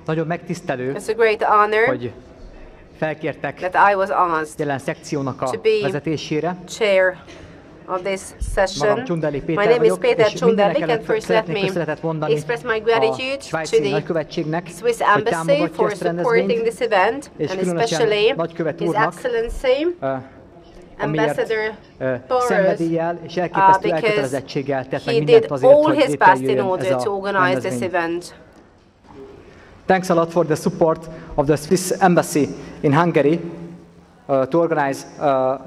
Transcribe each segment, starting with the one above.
nagyon megtisztelő, It's a great honor hogy felkértek that I was asked jelen szekciónak a to be vezetésére. chair of this session. Magam Csunderlik My Péter name is vagyok, Péter és Csunderlik, mindenek and előtt first let szeretnék köszönetet me mondani express my a gratitude to svájci the nagykövetségnek, Swiss hogy Embassy támogatja for ezt a supporting rendezvényt, this event, és and különösen especially nagykövet His úrnak, Excellency, amiért Ambassador Péter, szenvedéllyel és elképesztő because elkötelezettséggel tett meg he mindent did azért, all hogy his best in létrejöjjön ez order to a organize this rendezvény. event. Thanks a lot for the support of the Swiss Embassy in Hungary to organize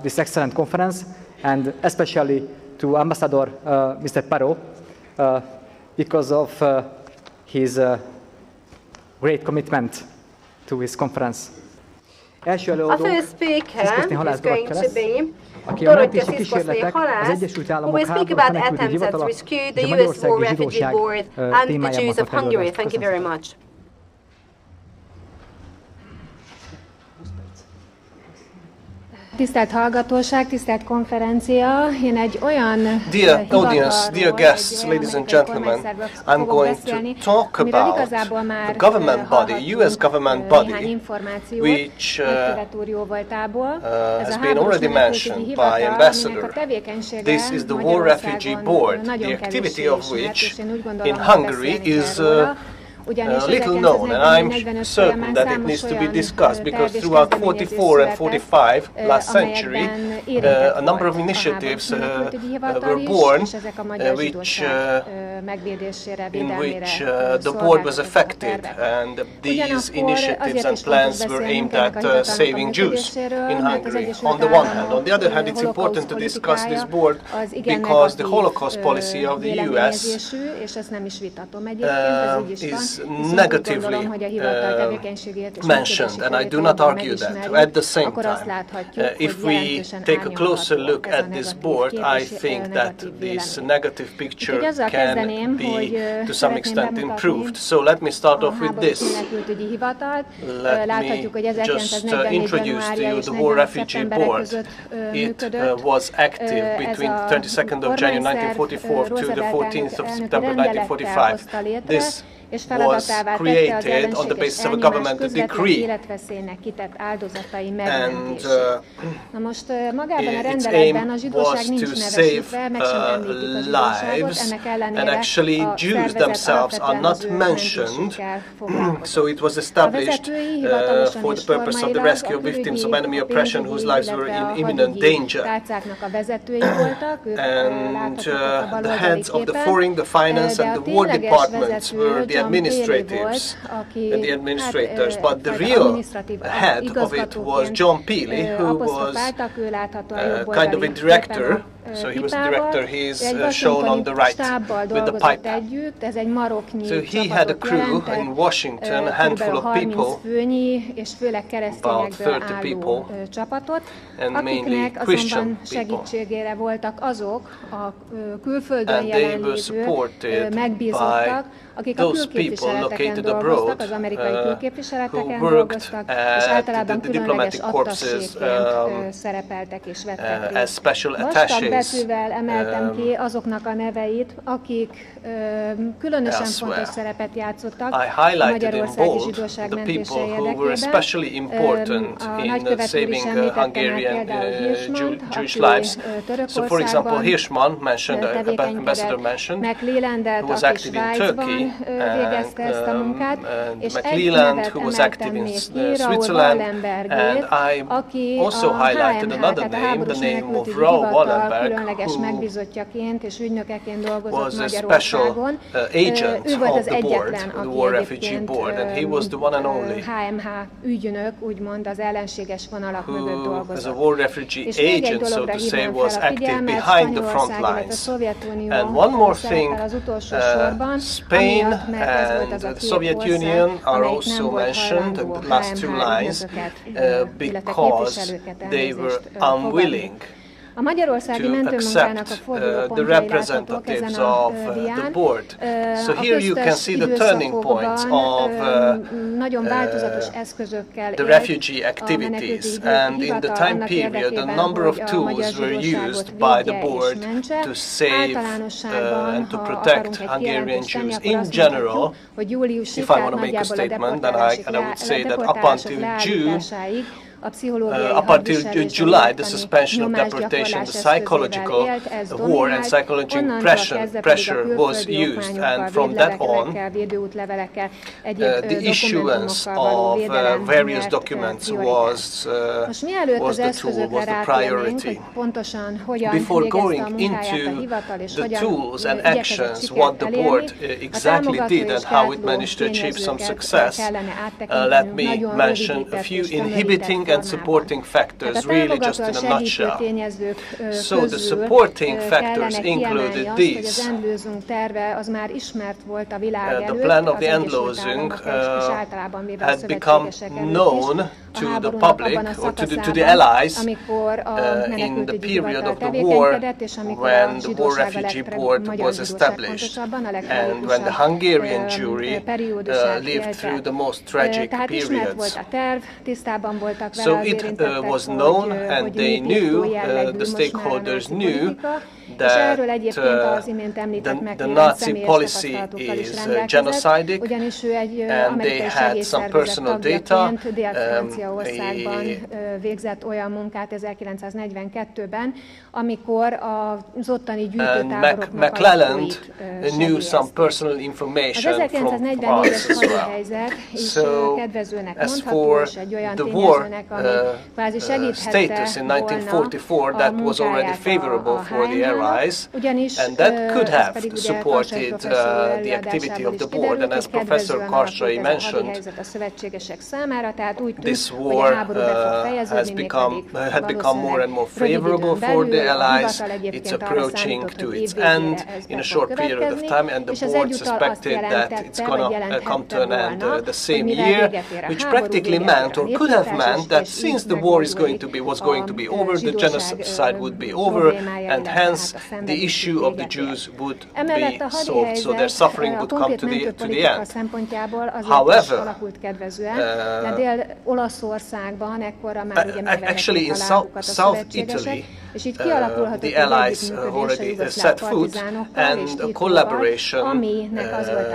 this excellent conference, and especially to Ambassador Mr. Péter because of his great commitment to his conference. Első A előadó first speaker is going to be aki a mentési kísérletek, az Egyesült Államok háborús menekültügyi hivatala és a Magyarországi Zsidóság témájában tart előadást. Thank you very much. Tisztelt hallgatóság, tisztelt konferencia, én egy olyan Dear audience, dear guests, ladies and gentlemen, I'm going to talk about the government body, US government body, which has been already mentioned by Ambassador. This is the War Refugee Board, the activity of which in Hungary is little known, and I'm certain that it needs to be discussed because throughout 44 and 45 last century, a number of initiatives were born in which the board was affected, and these initiatives and plans were aimed at saving Jews in Hungary, on the one hand. On the other hand, it's important to discuss this board because the Holocaust policy of the US is negatively mentioned, and I do not argue that. At the same time, if we take a closer look at this board, I think that this negative picture can be to some extent improved. So let me start off with this. Let me just introduce to you the War Refugee Board. It was active between the 22nd of January 1944 to the 14th of September 1945. This was created on the basis of a government decree, and its aim was to save lives, and actually Jews themselves are not mentioned, so it was established for the purpose of the rescue of victims of enemy oppression whose lives were in imminent danger. And the heads of the foreign, the finance and the war departments were the administrators, but the real head of it was John Peely, who was kind of a director. So he was the director. He is shown on the right with the pipe. So he had a crew in Washington, a handful of people, about 30 people, and mainly Christian people. And they were supported by those people located abroad who worked at the diplomatic corpses as special attaches. Emeltem ki azoknak a neveit, akik különösen fontos szerepet játszottak a magyarországi zsidóság mentése érdekében. A nagykövet úr is említette például Hirschmant, aki Törökországban tevékenykedett, McClellandet, aki Svájcban végezte ezt a munkát, és egy nevet emeltem még ki, Raoul Wallenbergét, aki a HMH, tehát a háborús menekültügyi hivatal különleges megbízottjaként és ügynökeként dolgozott Magyarországon. Ő volt az egyetlen, aki egyébként HMH ügynök, úgymond az ellenséges vonalak mögött dolgozott. És még egy dologra hívom fel a figyelmet, Spanyolország, illetve a Szovjetunió szerepel az utolsó sorban, amiatt, mert ez volt az a két ország, amelyik nem volt hajlandó HMH ügynököket, illetve képviselőket elnézést fogadni. accept the representatives of the board. So here you can see the turning points of the refugee activities, and in the time period a number of tools were used by the board to save and to protect Hungarian Jews. In general, if I want to make a statement, then I would say that up until July, the suspension of deportation, the psychological war and psychological pressure was used, and from that on, the issuance of various documents was the tool, was the priority. Before going into the tools and actions, what the board exactly did and how it managed to achieve some success, let me mention a few inhibiting and supporting factors, really just in a nutshell. So the supporting factors included these. The plan of the Endlösung had become known to the public or to the allies in the period of the war, when the War Refugee Board was established and when the Hungarian Jewry lived through the most tragic periods. So it was known, and they knew, the stakeholders knew, that the Nazi policy is genocidal, and they had some personal data. McClelland knew some personal information from us as well. So, as for the war status in 1944, that was already favorable for the Allies, and that could have supported the activity of the board. And as Professor Karsai mentioned, this war had become more and more favorable for the Allies. It's approaching to its end in a short period of time, and the board suspected that it's going to come to an end the same year, which practically meant, or could have meant, that since the war was going to be over, the genocide would be over, and hence the issue of the Jews would be solved, so their suffering would come to the end. However, actually in South Italy, the Allies already set foot, and a collaboration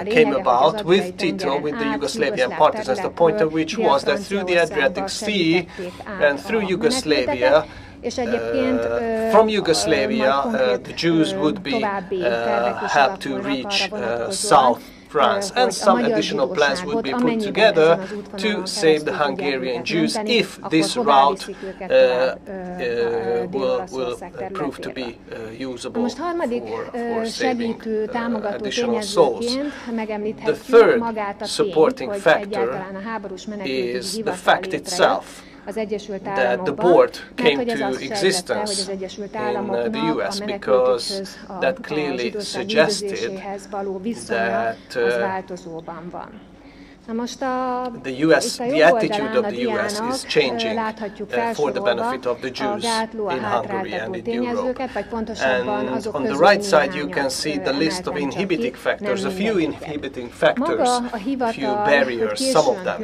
came about with Tito, with the Yugoslavian partisans, the point of which was that through the Adriatic Sea and through Yugoslavia, from Yugoslavia, the Jews would be helped to reach South France, and some additional plans would be put together to save the Hungarian Jews if this route will prove to be usable for saving additional souls. The third supporting factor is the fact itself that the board came to existence in the US, because that clearly suggested that the attitude of the US is changing for the benefit of the Jews in Hungary and in Europe. And on the right side you can see the list of inhibiting factors, a few inhibiting factors, a few barriers, some of them.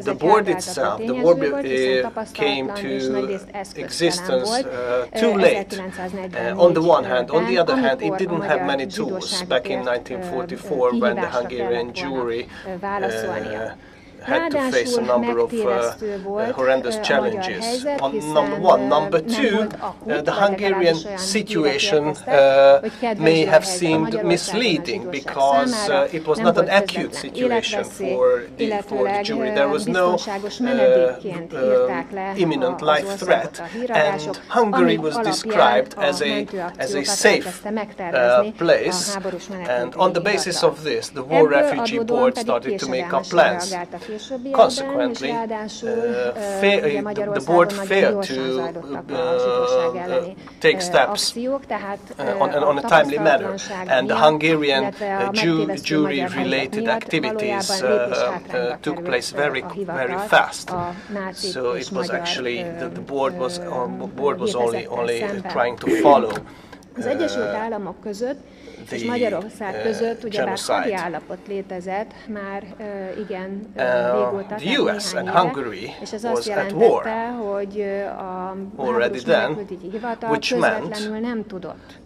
The board itself, the board came to existence too late, on the one hand. On the other hand, it didn't have many tools back in 1944 when the Hungarian Jewry had to face a number of horrendous challenges. Number one. Number two, the Hungarian situation may have seemed misleading, because it was not an acute situation for the Jewry. There was no imminent life threat, and Hungary was described as a safe place. And on the basis of this, the War Refugee Board started to make up plans. consequently, the board failed to take steps on a timely manner, and the Hungarian jury-related activities took place very fast. So it was actually the board was only trying to follow az Egyesült Államok között és Magyarország között ugyebár hadi állapot létezett már igen régóta, the US and Hungary és ez azt jelentette, hogy a háborús menekültügyi hivatal közvetlenül nem tudott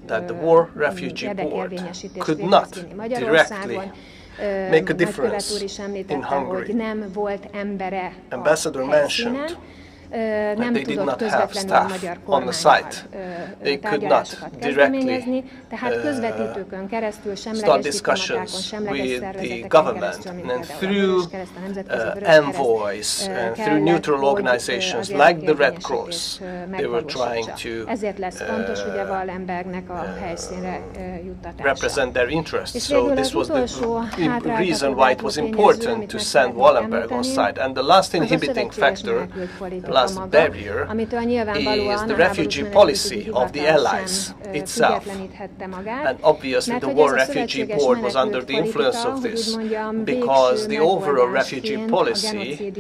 érdekérvényesítést végezni Magyarországon. Nagykövet úr is említette, hogy nem volt embere a helyszínen, nem tudott közvetlenül a magyar kormánnyal tárgyalásokat kezdeményezni, tehát közvetítőkön keresztül, semleges diplomatákon, semleges szervezeteken keresztül, mint például envoys, through neutral organizations like the Red Cross, they were trying to ezért lesz fontos ugye Wallenbergnek a helyszínre juttatása. Represent their interests. So this was the reason why it was important to send Wallenberg on site. And the last inhibiting factor, last barrier, is the refugee policy of the Allies itself. And obviously the War Refugee Board was under the influence of this, because the overall refugee policy,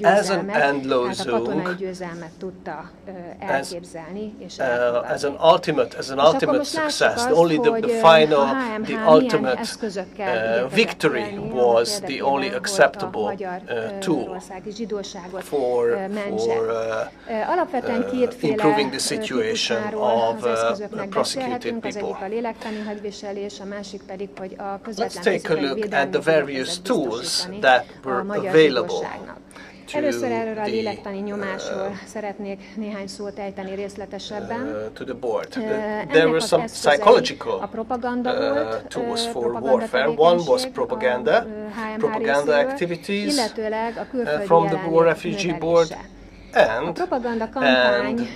as an end-Lösung, as an ultimate success, only the final, the ultimate victory was the only acceptable tool for improving the situation of prosecuted people. Let's take a look at the various tools that were available. Először erről a lélektani nyomásról szeretnék néhány szót ejteni részletesebben. To the board. There were some psychological tools for warfare. One was propaganda activities from the War Refugee Board, and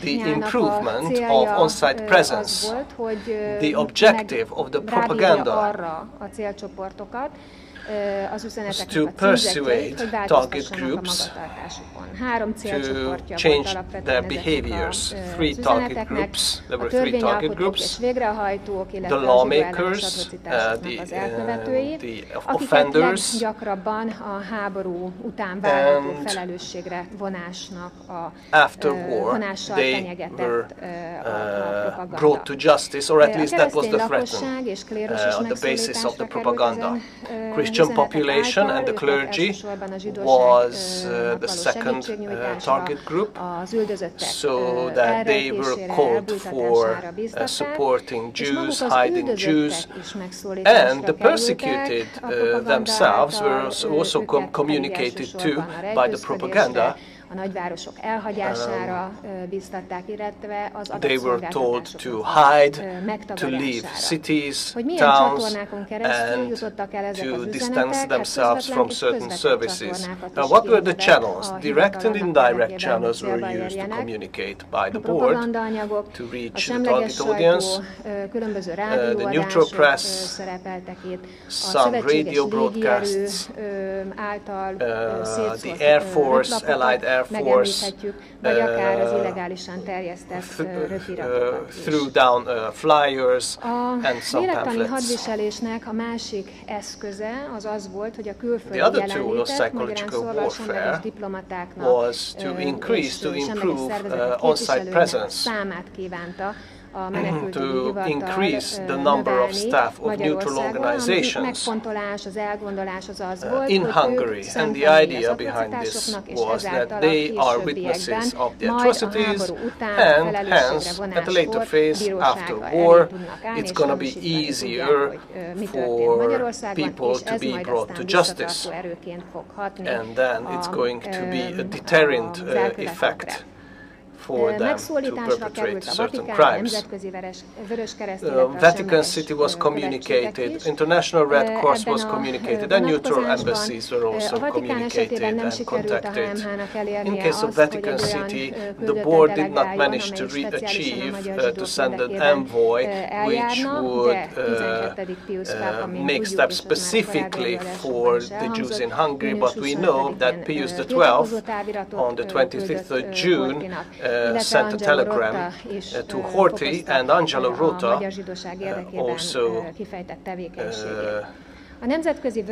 the improvement of on-site presence. The objective of the propaganda was to persuade target groups to change their behaviors. Three target groups. There were three target groups: the lawmakers, the offenders, and after war they were brought to justice, or at least that was the threat on the basis of the propaganda. Christian population and the clergy was the second target group, so that they were called for supporting Jews, hiding Jews, and the persecuted themselves were also communicated to by the propaganda. A nagyvárosok elhagyására bíztatták, illetve az they were told to hide, to leave cities, towns, and to distance themselves from certain services. Now, what were the channels? Direct and indirect channels were used to communicate by the board to reach the target audience, the neutral press, some radio broadcasts, the Air Force, Allied Air Force, threw down flyers and some pamphlets. The other tool of psychological warfare was to improve on-site presence, to increase the number of staff of neutral organizations in Hungary. And the idea behind this was that they are witnesses of the atrocities, and hence, at a later phase, after war, it's going to be easier for people to be brought to justice. And then it's going to be a deterrent effect for them to perpetrate certain crimes. Vatican City was communicated, International Red Cross was communicated, and neutral embassies were also communicated and contacted. In case of Vatican City, the board did not manage to achieve to send an envoy which would make steps specifically for the Jews in Hungary, but we know that Pius XII on the 25th of June sent a telegram to Horthy, and Angelo Rota also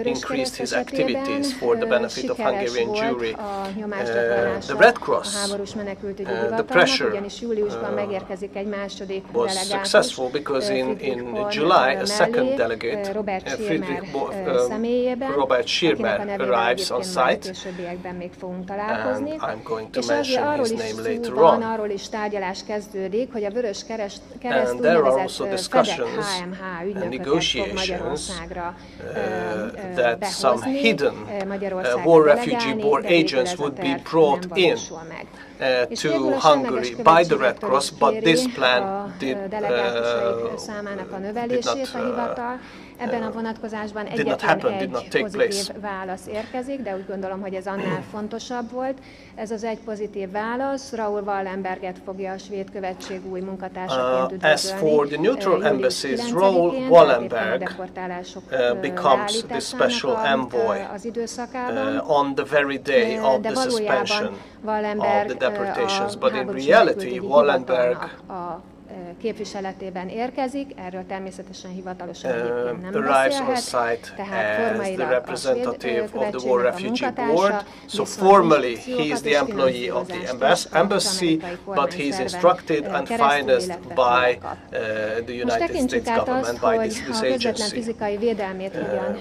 increased his activities for the benefit of Hungarian Jewry. The Red Cross, the pressure was successful because in July a second delegate, Friedrich Robert Schirmer, arrives on site, and I'm going to mention his name later on. And there are also discussions and negotiations that some hidden war refugee board agents would be brought in to Hungary by the Red Cross, but this plan did not happen, did not take place. Válasz érkezik, de úgy gondolom, hogy ez annál fontosabb volt. Ez az egy pozitív válasz. Raoul Wallenberget fogja a svéd követség új munkatársaként üdvözölni. As for the neutral embassies, Raoul Wallenberg becomes the special envoy on the very day of the suspension of the deportations, but in reality Wallenberg képviseletében érkezik, erről természetesen hivatalosan egyébként nem beszélhet, tehát formailag a svéd követségnek a munkatársa, so formally he is the employee of the embassy, but he is instructed and financed by the United States government, by this agency,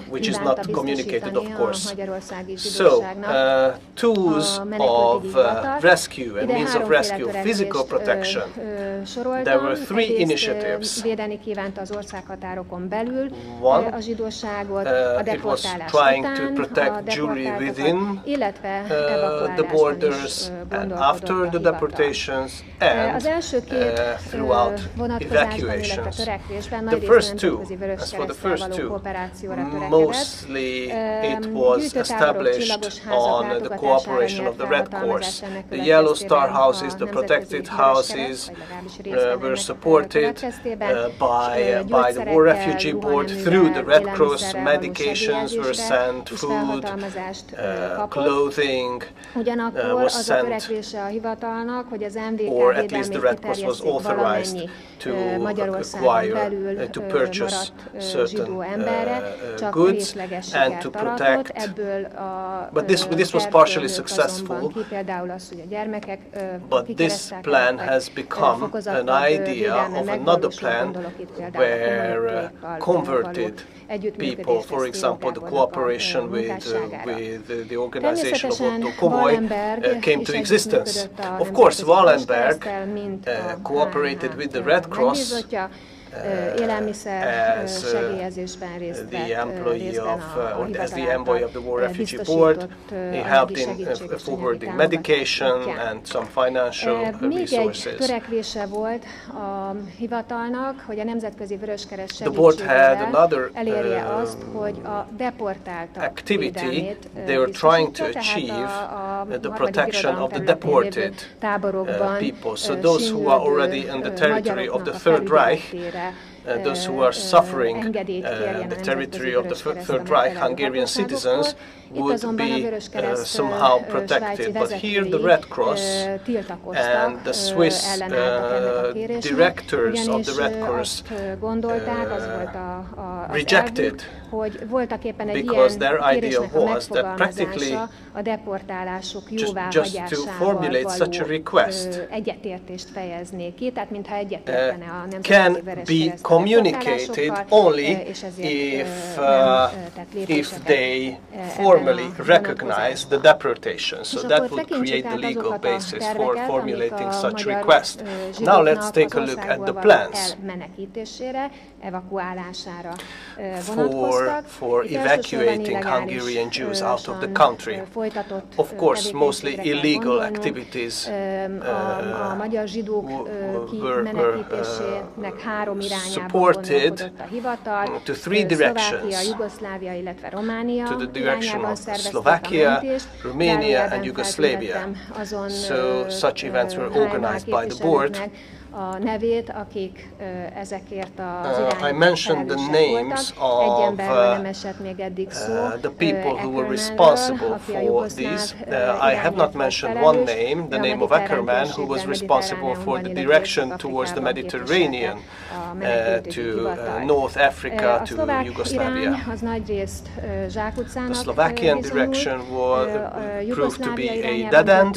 which is not communicated, of course. So, tools of rescue and means of rescue, physical protection, there were three initiatives. One, it was trying to protect Jewry within the borders and after the deportations and throughout evacuations. The first two, as for the first two, mostly it was established on the cooperation of the Red Cross. The Yellow Star houses, the protected houses, were supported by the War Refugee Board through the Red Cross. Medications were sent, food, clothing was sent, or at least the Red Cross was authorized to acquire, to purchase certain goods and to protect. But this was partially successful, but this plan has become an idea of another plan where converted people, for example, the cooperation with the organization of Otto Komoly came to existence. Of course, Wallenberg cooperated with the Red Cross as the employee of, or as the envoy of the War Refugee Board. He helped in forwarding medication and some financial resources. The board had another activity. They were trying to achieve the protection of the deported people. So those who are already in the territory of the Third Reich, those who are suffering the territory of the Third Reich, Hungarian citizens, would be somehow protected. But here the Red Cross and the Swiss directors of the Red Cross rejected, because their idea was that practically just to formulate such a request can be communicated only if they formally recognize the deportation. So that would create the legal basis for formulating such request. Now let's take a look at the plans for evacuating Hungarian Jews out of the country. Of course, mostly illegal activities were supported to three directions, to the direction of Slovakia, Romania and Yugoslavia. So such events were organized by the board. I mentioned the names of the people who were responsible for these. I have not mentioned one name, the name of Ackerman, who was responsible for the direction towards the Mediterranean, to North Africa, to Yugoslavia. The Slovakian direction proved to be a dead end,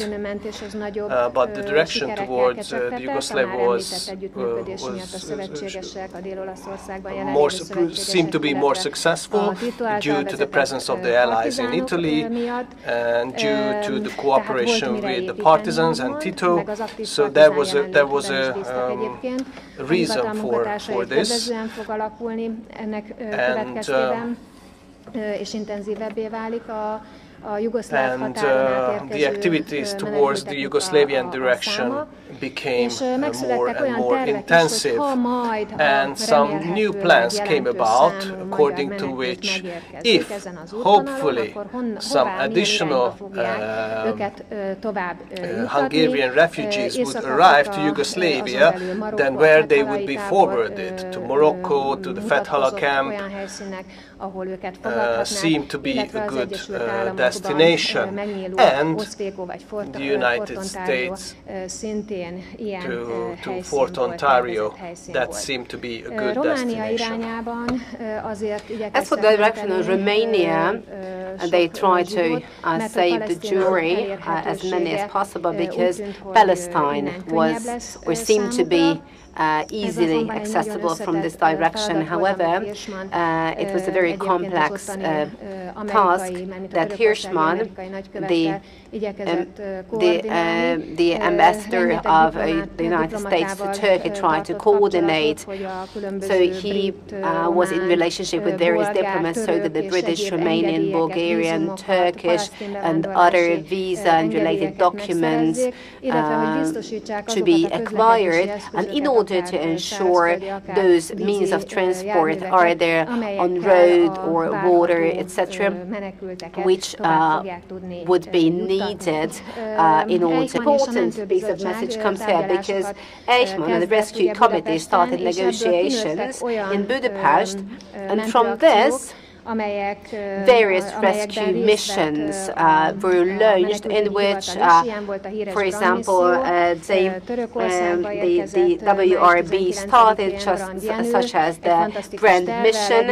but the direction towards the Yugoslav seemed to be more successful due to the presence of the Allies in Italy and due to the cooperation with the partisans and Tito. So there was a reason for this. And the activities towards the Yugoslavian direction became more and more intensive, and some new plans came about, according to which, if hopefully some additional Hungarian refugees would arrive to Yugoslavia, then where they would be forwarded, to Morocco, to the Fethala camp, seemed to be a good destination, and the United States to Fort Ontario, that seemed to be a good destination. As for the direction of Romania, they tried to save the Jewry as many as possible, because Palestine was or seemed to be easily accessible from this direction. However, it was a very complex task that Hirschman, the ambassador of the United States to Turkey, tried to coordinate. So he was in relationship with various diplomats so that the British, Romanian, Bulgarian, Turkish and other visa and related documents to be acquired, and in order to ensure those means of transport are there on road or water, etc., which would be needed in order to. Important piece of message comes here, because Eichmann and the Rescue Committee started negotiations in Budapest, and from this various rescue missions were launched, in which, for example, the WRB started, such as the Brand mission.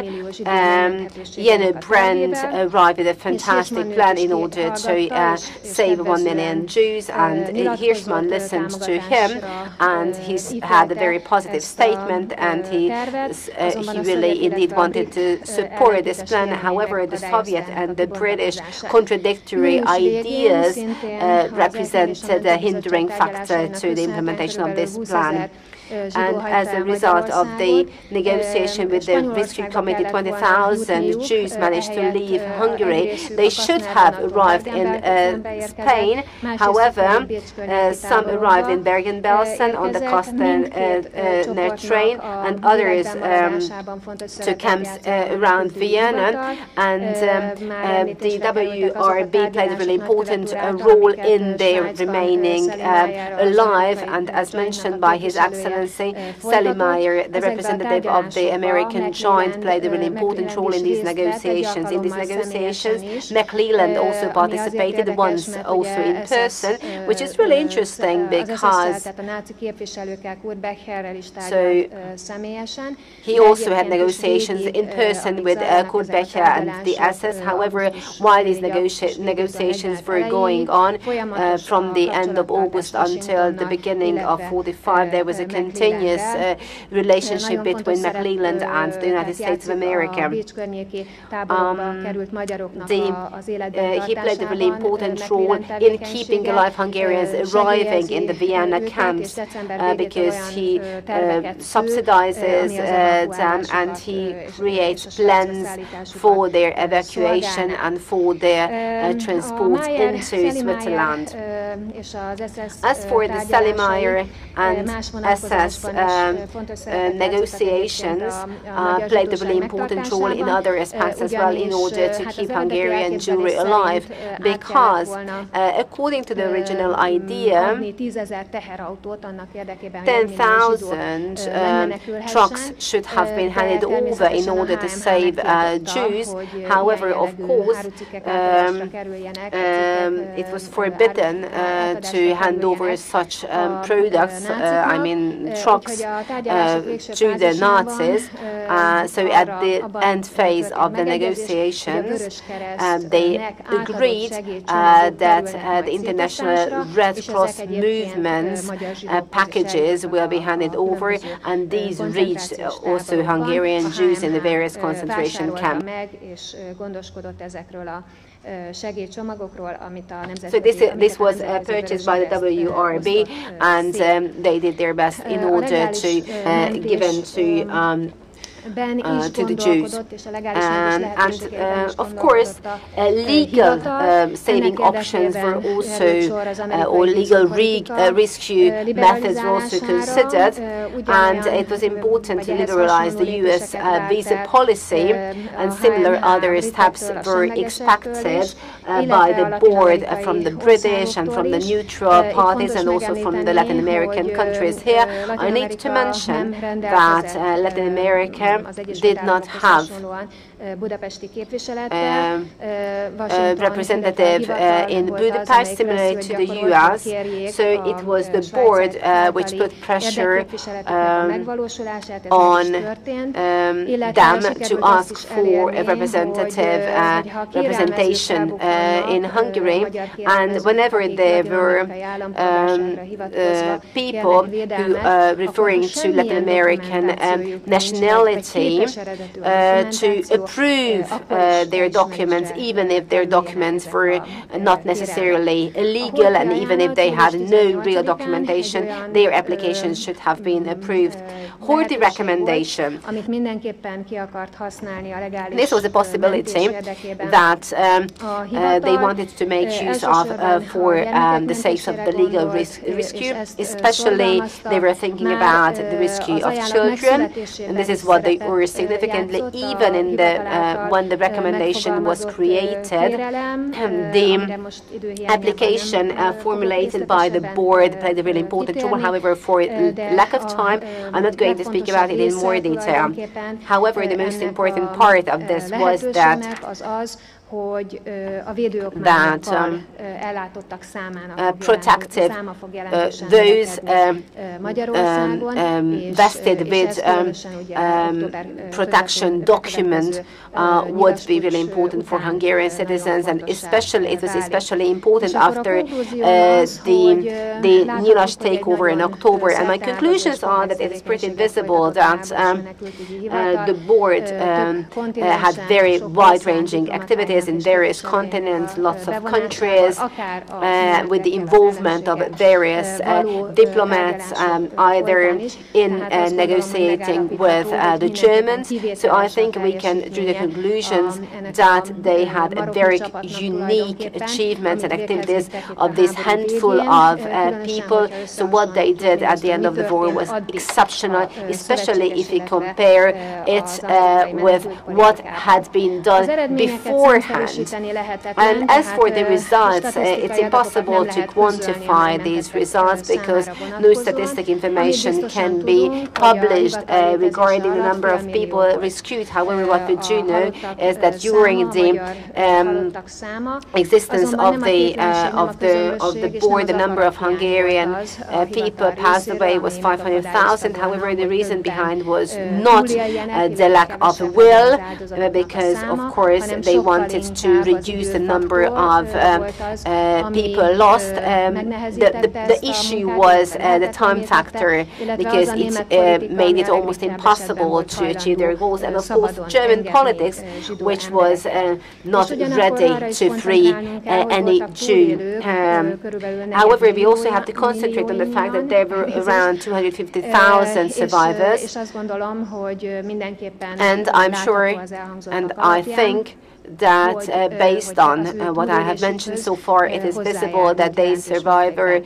Jenny Brand arrived with a fantastic plan in order to save 1 million Jews, and Hirschman listened to him, and he had a very positive statement, and he really indeed wanted to support this plan. However, the Soviet and the British contradictory ideas represented a hindering factor to the implementation of this plan. And as a result of the negotiation with the Rescue Committee, 20,000 Jews managed to leave Hungary. They should have arrived in Spain. However, some arrived in Bergen-Belsen on the Csunderlik train, and others to camps around Vienna. And the WRB played a really important role in their remaining alive. And as mentioned by His Excellency Selmayr, the representative of the American joint, played a really important role in these negotiations. In these negotiations, McClelland also participated, once also in person, which is really interesting, because he also had negotiations in person with Kurt Becher and the SS. However, while these negotiations were going on from the end of August until the beginning of 45, there was a continuous relationship between McClelland and the United States of America. He played a really important role in keeping alive Hungarians arriving in the Vienna camps because he subsidizes them and he creates plans for their evacuation and for their transport into Switzerland. As for the Selmayr and SS negotiations, played a really important role in other aspects as well in order to keep Hungarian Jewry alive, because according to the original idea, 10,000 trucks should have been handed over in order to save Jews. However, of course, it was forbidden to hand over such products, I mean trucks, to the Nazis. So at the end phase of the negotiations, they agreed that the International Red Cross movement's packages will be handed over, and these reached also Hungarian Jews in the various concentration camps. So this was purchased by the WRB, and they did their best in order to give them to the Jews. And of course, legal saving options were also, or legal rescue methods were also considered, and it was important to liberalize the US visa policy, and similar other steps were expected by the board from the British and from the neutral parties and also from the Latin American countries. Here I need to mention that Latin America did not have representative in Budapest, similar to the US. So it was the board which put pressure on them to ask for a representation in Hungary. And whenever there were people who referring to Latin American nationality to approve their documents, even if their documents were not necessarily illegal, and even if they had no real documentation, their applications should have been approved. Horthy recommendation. This was a possibility that they wanted to make use of for the sake of the legal rescue, especially they were thinking about the rescue of children, and this is what they were significantly, even in the when the recommendation was created, the application formulated by the board played a really important role. However, for lack of time, I'm not going to speak about it in more detail. However, the most important part of this was that protected those vested with protection document would be really important for Hungarian citizens, and especially it was especially important after the Nyilas takeover in October. And my conclusions are that it is pretty visible that the board had very wide-ranging activities in various continents, lots of countries, with the involvement of various diplomats, either in negotiating with the Germans. So I think we can draw the conclusions that they had a very unique achievements and activities of this handful of people. So what they did at the end of the war was exceptional, especially if you compare it with what had been done beforehand. And as for the results, it's impossible to quantify these results because no statistic information can be published regarding the number of people rescued. However, what we do know is that during the existence of the board, the number of Hungarian people passed away was 500,000. However, the reason behind was not the lack of will, because of course they wanted wanted to reduce the number of people lost. The issue was the time factor, because it made it almost impossible to achieve their goals. And of course, German politics, which was not ready to free any Jew. However, we also have to concentrate on the fact that there were around 250,000 survivors. And I'm sure, and I think, that based on what I have mentioned so far, it is visible that the survivor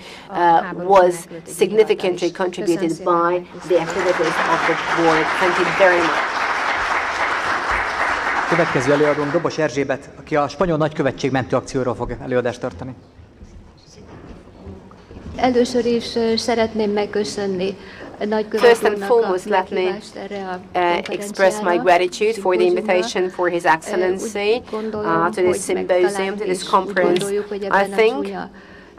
was significantly contributed by the activities of the board. Thank you very much. Következő előadónk Dobos Erzsébet, aki a spanyol nagykövetség mentőakcióról fog előadást tartani. Először is szeretném megköszönni. First and foremost, let me express my gratitude for the invitation for His Excellency to this symposium, to this conference. I think,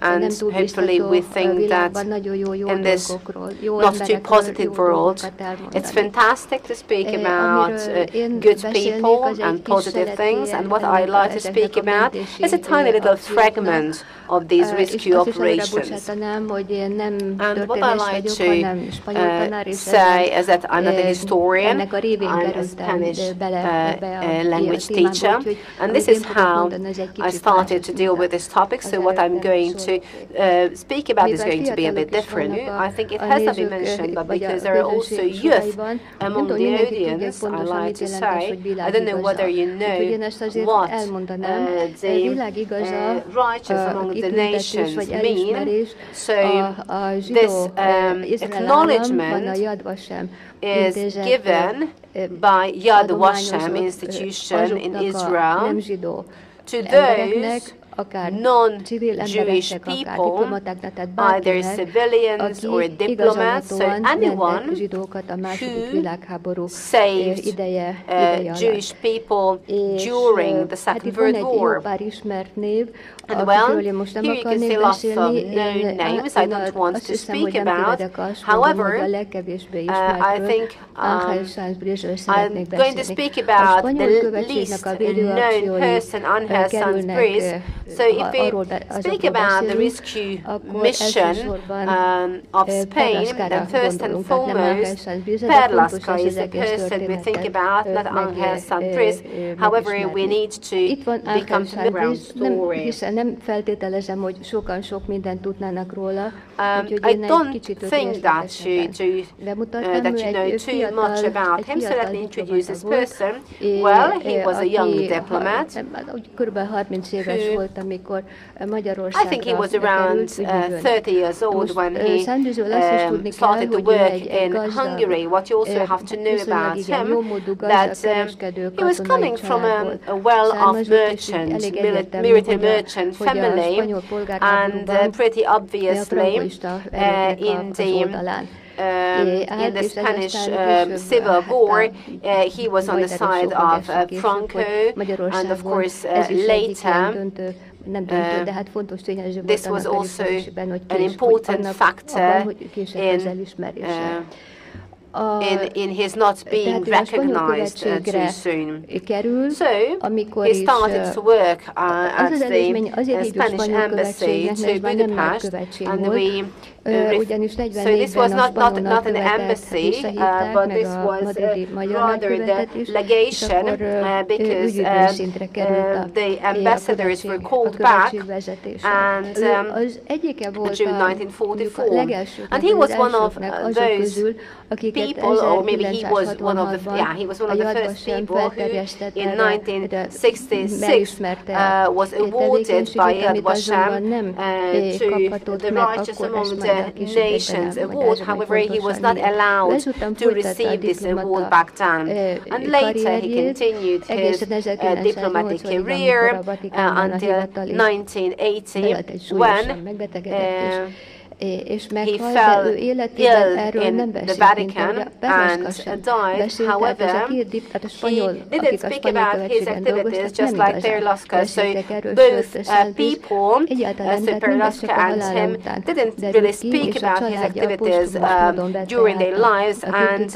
and hopefully we think that in this not too positive world, it's fantastic to speak about good people and positive things, and what I like to speak about is a tiny little fragment of these rescue operations. And what I like to say is that I'm not a historian, I'm a Spanish language teacher, and this is how I started to deal with this topic. So what I'm going to speak about is going to be a bit different. I think it has not been mentioned, but because there are also youth among the audience, I like to say, I don't know whether you know what the righteous among the nations mean. So this acknowledgement is given by Yad Vashem institution in Israel to those non-Jewish people, either civilians or diplomats, so anyone who saved Jewish people during the Second World War. And well, here you can see lots of known names I don't want to speak about. However, I think I'm going to speak about the least known person, Angel Sanz. So if we speak about the rescue mission of Spain, then first and foremost, Perlasca is the person we think about, not Angel Sanz. However, we need to become familiar with the story. Nem feltételezem, hogy sokan sok mindent tudnának róla. I don't think that you know too much about him, so let me introduce this person. Well, he was a young diplomat. Körülbelül 30 éves volt, amikor Magyarországra. I think he was around 30 years old when he started to work in Hungary. What you also have to know about him, that he was coming from a well-off merchant, military merchant family, and pretty obviously in the Spanish Civil War, he was on the side of Franco, and of course later this was also an important factor in his not being recognized too soon. So he started to work at the Spanish embassy to Budapest, and so this was not an embassy, but this was rather the legation, because the ambassadors were called back, and June 1944, and he was one of those people, or maybe he was one of the first people who in 1966 was awarded by Yad Vashem to the Righteous Among the Nations award. However, he was not allowed to receive this award back then, and later he continued his diplomatic career until 1980, when és he meghalt, de fell ő életében ill erről in nem the beszélt, Vatican mint Perlaska and sem died. beszélt, tehát ez a However, két diplomat, he didn't speak about his activities just like Perlaska. So both people, so Perlaska and him, didn't really speak about his activities during their lives, and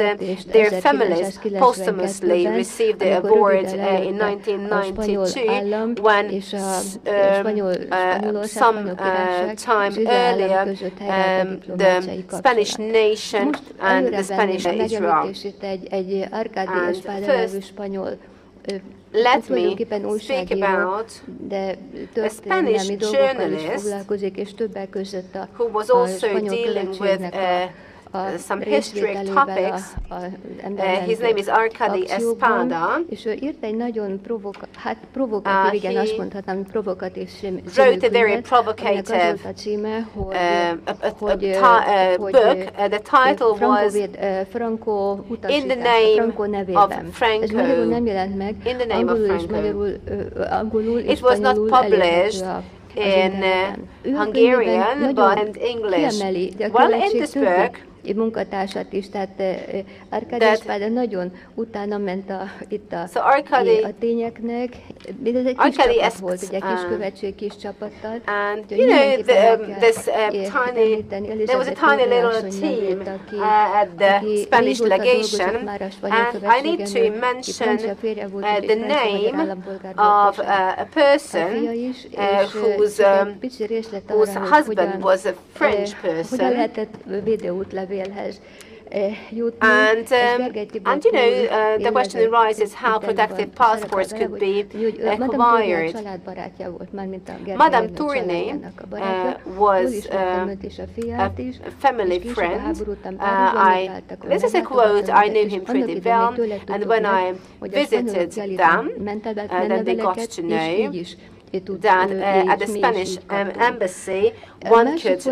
their families posthumously received the award in 1992 when some time earlier the Spanish nation and the Spanish Israel. And first, let me speak about a Spanish journalist who was also dealing with some historic topics. His name is Arkady Espada. Wrote a very provocative book. The title was In the Name of Franco. In the Name of Franco. It was not published in Hungarian but in English. Well, in this book, munkatársat is, tehát Arkady Espada nagyon utána ment a tényeknek. Ez egy kis csapat volt, ugye kis követség, kis csapattal. And you know, there was a tiny little team at the Spanish legation, and I need to mention the name of a person whose husband was a French person. And you know, the question arises how protective passports could be acquired. Madame Tournay was a family friend. This is a quote, I knew him pretty well, and when I visited them, then we got to know that at the Spanish embassy one could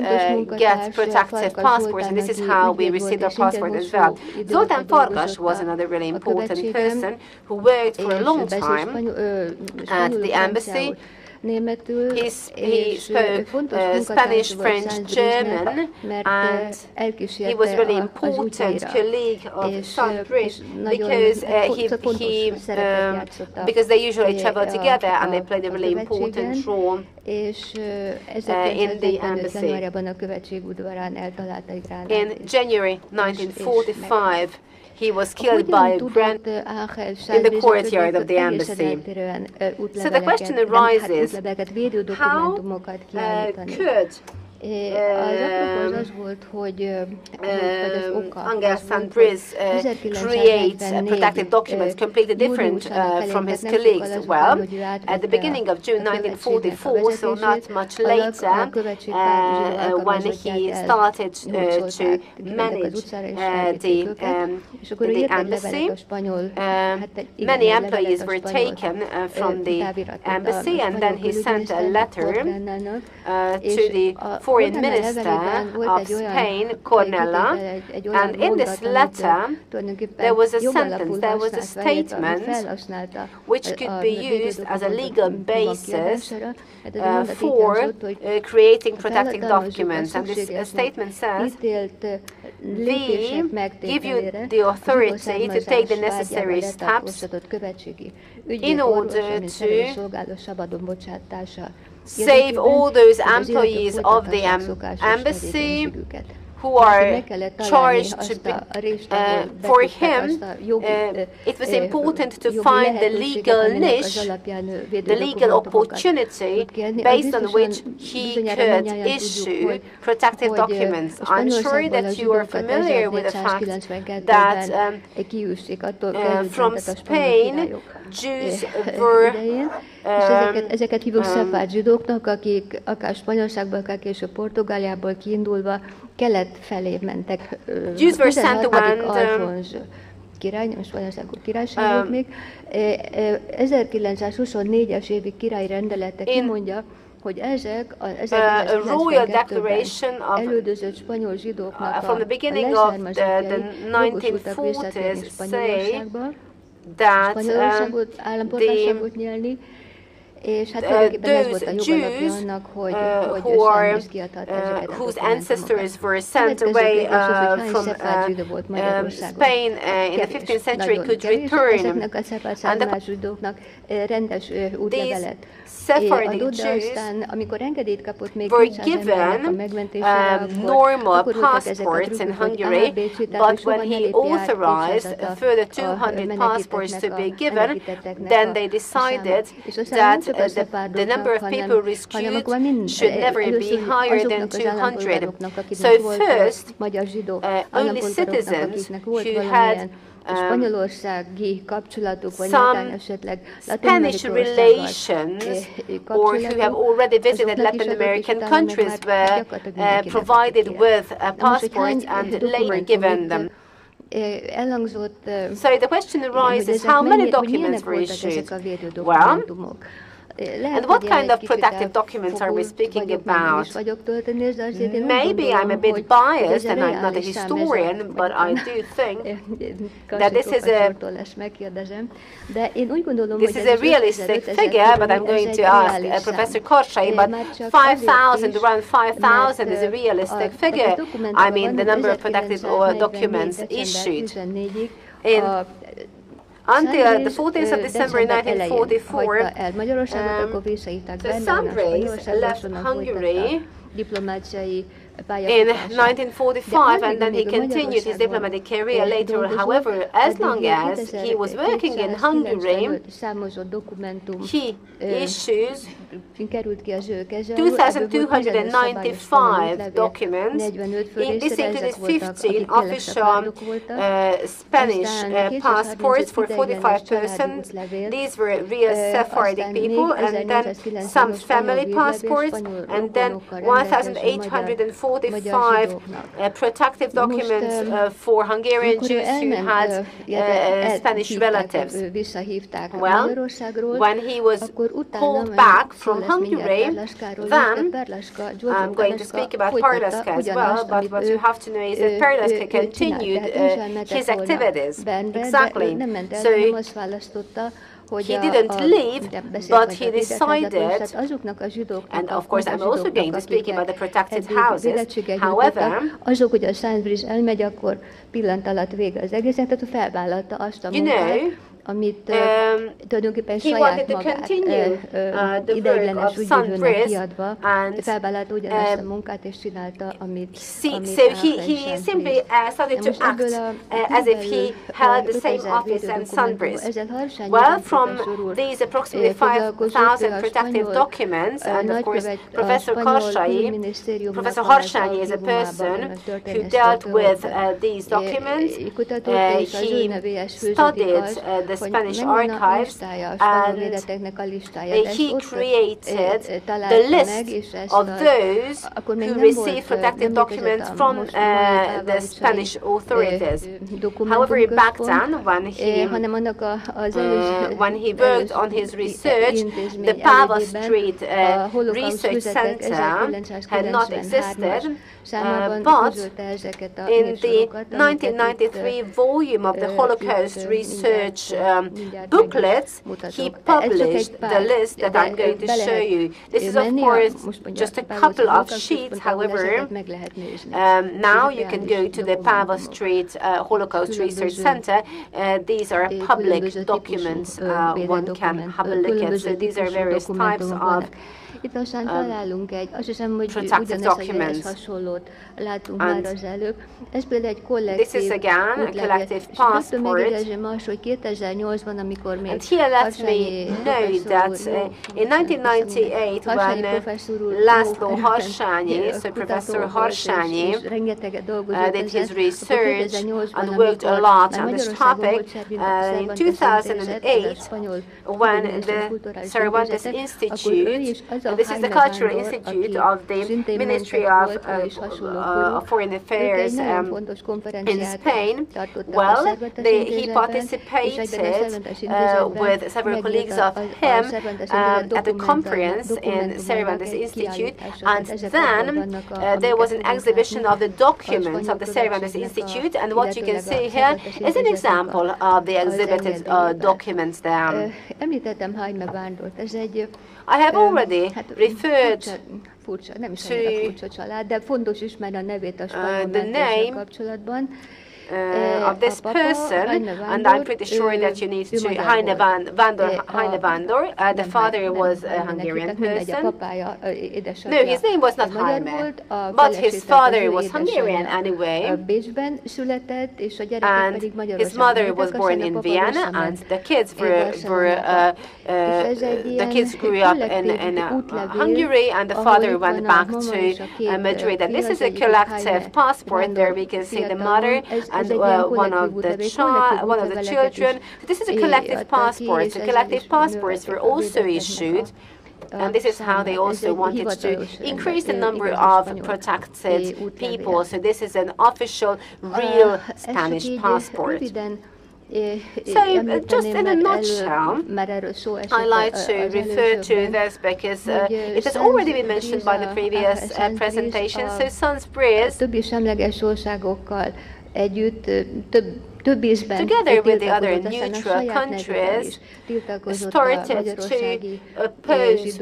get protective passports, and this is how we received our passport as well. Zoltán Farkas was another really important person who worked for a long time at the embassy. He spoke Spanish, French, German, and he was a really important colleague of Csunderlik because they usually travel together and they played a really important role in the embassy. In January 1945, he was killed by a brand in the courtyard of the embassy. So the question arises, how could Angers and Briz create protected documents completely different from his colleagues? Well, at the beginning of June 1944, so not much later, when he started to manage the embassy, many employees were taken from the embassy, and then he sent a letter to the Foreign Minister of Spain, Cornella, and in this letter there was a sentence, there was a statement which could be used as a legal basis for creating protected documents. And this statement says, we give you the authority to take the necessary steps in order to save all those employees of the embassy who are charged to be, for him, it was important to find the legal niche, the legal opportunity based on which he could issue protective documents. I'm sure that you are familiar with the fact that from Spain, Jews were ezeket hívjuk szepárt zsidóknak, akik akár Spanyolországból, akár később Portugáliából kiindulva kelet felé mentek. Jews were sent to Alfonz király, nem Spanyolországból királyság még. 1924-es évi királyi rendelete kimondja, hogy ezek a 1992-ben elüldözött spanyol zsidóknak a leszármazottjai jogosultak visszatérni Spanyolországba, that Spanyolországot, állampolgárságot nyelni, those Jews whose ancestors were sent away from Spain in the 15th century could return. And these Sephardic Jews were given normal passports in Hungary, but when he authorized further 200 passports to be given, then they decided that the number of people rescued should never be higher than 200. So first, only citizens who had some Spanish relations or who have already visited Latin American countries were provided with passports and later given them. So the question arises, how many documents were issued? Well, and what kind of protective documents are we speaking about? Maybe I'm a bit biased and I'm not a historian, but I do think that this is a realistic figure, but I'm going to ask Professor Korsai, but 5,000, around 5,000 is a realistic figure. I mean, the number of protective documents issued. Until the 14th of December 1944, the Csunderlik left Hungary in 1945, and then he continued his diplomatic career later. However, as long as he was working in Hungary, he issues 2,295 documents. This included 15 official Spanish passports for 45 persons. These were real Sephardic people, and then some family passports, and then 1,845 protective documents for Hungarian Jews who had Spanish relatives. Well, when he was called back from Hungary, then I'm going to speak about Perleska as well, but what you have to know is that Perleska continued his activities. Exactly. So he didn't leave, but he decided, and of course I'm also going to speak about the protected houses. However, you know, he wanted to continue the work of Csunderlik, and so he simply started to act as if he held the same office as Csunderlik. Well, from these approximately 5,000 protective documents, and of course Professor Harsányi is a person who dealt with these documents. He studied the Spanish archives, and he created the list of those who received protective documents from the Spanish authorities. However, back then, when he worked on his research, the Páva Street Research Center had not existed, but in the 1993 volume of the Holocaust research booklets, he published the list that I'm going to show you. This is, of course, just a couple of sheets. However, now you can go to the Páva Street Holocaust Research Center. These are public documents one can have a look at. So these are various types of protective documents. And this is again a collective passport. And here let me know that in 1998, when László Harsányi, so Professor Harsányi, did his research and worked a lot on this topic, in 2008, when the Cervantes Institute And this is the Cultural Institute of the Ministry of Foreign Affairs in Spain. Well, he participated with several colleagues of him at a conference in Cervantes Institute, and then there was an exhibition of the documents of the Cervantes Institute, and what you can see here is an example of the exhibited documents there. I have already referred to the name of this person, and I'm pretty sure that you need to Heine Vándor. The father was a Hungarian person. No, his name was not Heine, but his father was Hungarian anyway. And his mother was born in Vienna, and the kids grew up in Hungary, and the father went back to Madrid. And this is a collective passport. There we can see the mother and one of the children. So this is a collective passport. So collective passports were also issued, and this is how they also wanted to increase the number of protected people. So this is an official, real Spanish passport. So, just in a nutshell, I like to refer to this because it has already been mentioned by the previous presentation. So, Sainsbury's, together with the other neutral countries, started to oppose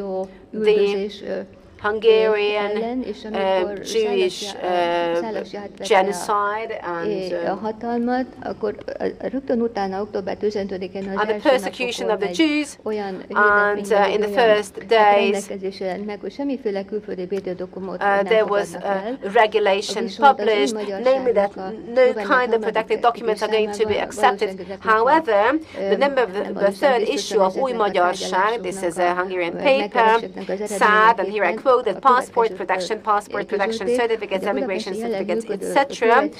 the Hungarian Jewish genocide and the persecution of the Jews. And in the first days, there was a regulation published, namely that no kind of protected documents are going to be accepted. However, the third issue of Új Magyarság, this is a Hungarian paper, said, and here I quote, that passport protection certificates, immigration certificates, etc.,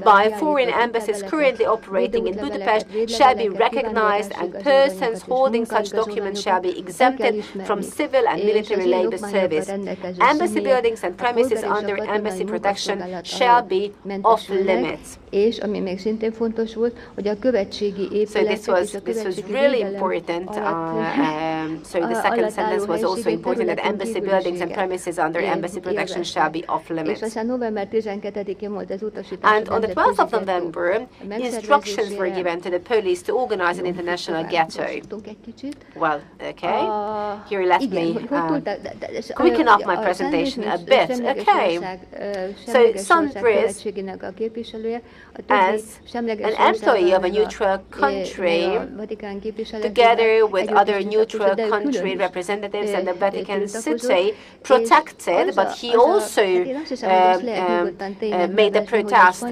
by foreign embassies currently operating in Budapest shall be recognized, and persons holding such documents shall be exempted from civil and military labor service. Embassy buildings and premises under embassy protection shall be off limits. So this was really important. So the second sentence was also important, that embassy buildings and premises under embassy protection shall be off limits. And on the 12th of November, instructions were given to the police to organize an international ghetto. Well, okay, here let me quicken up my presentation a bit. Okay, so Sainsbury's, as an employee of a neutral country, together with other neutral country representatives and the Vatican City, protected, but he also made the protest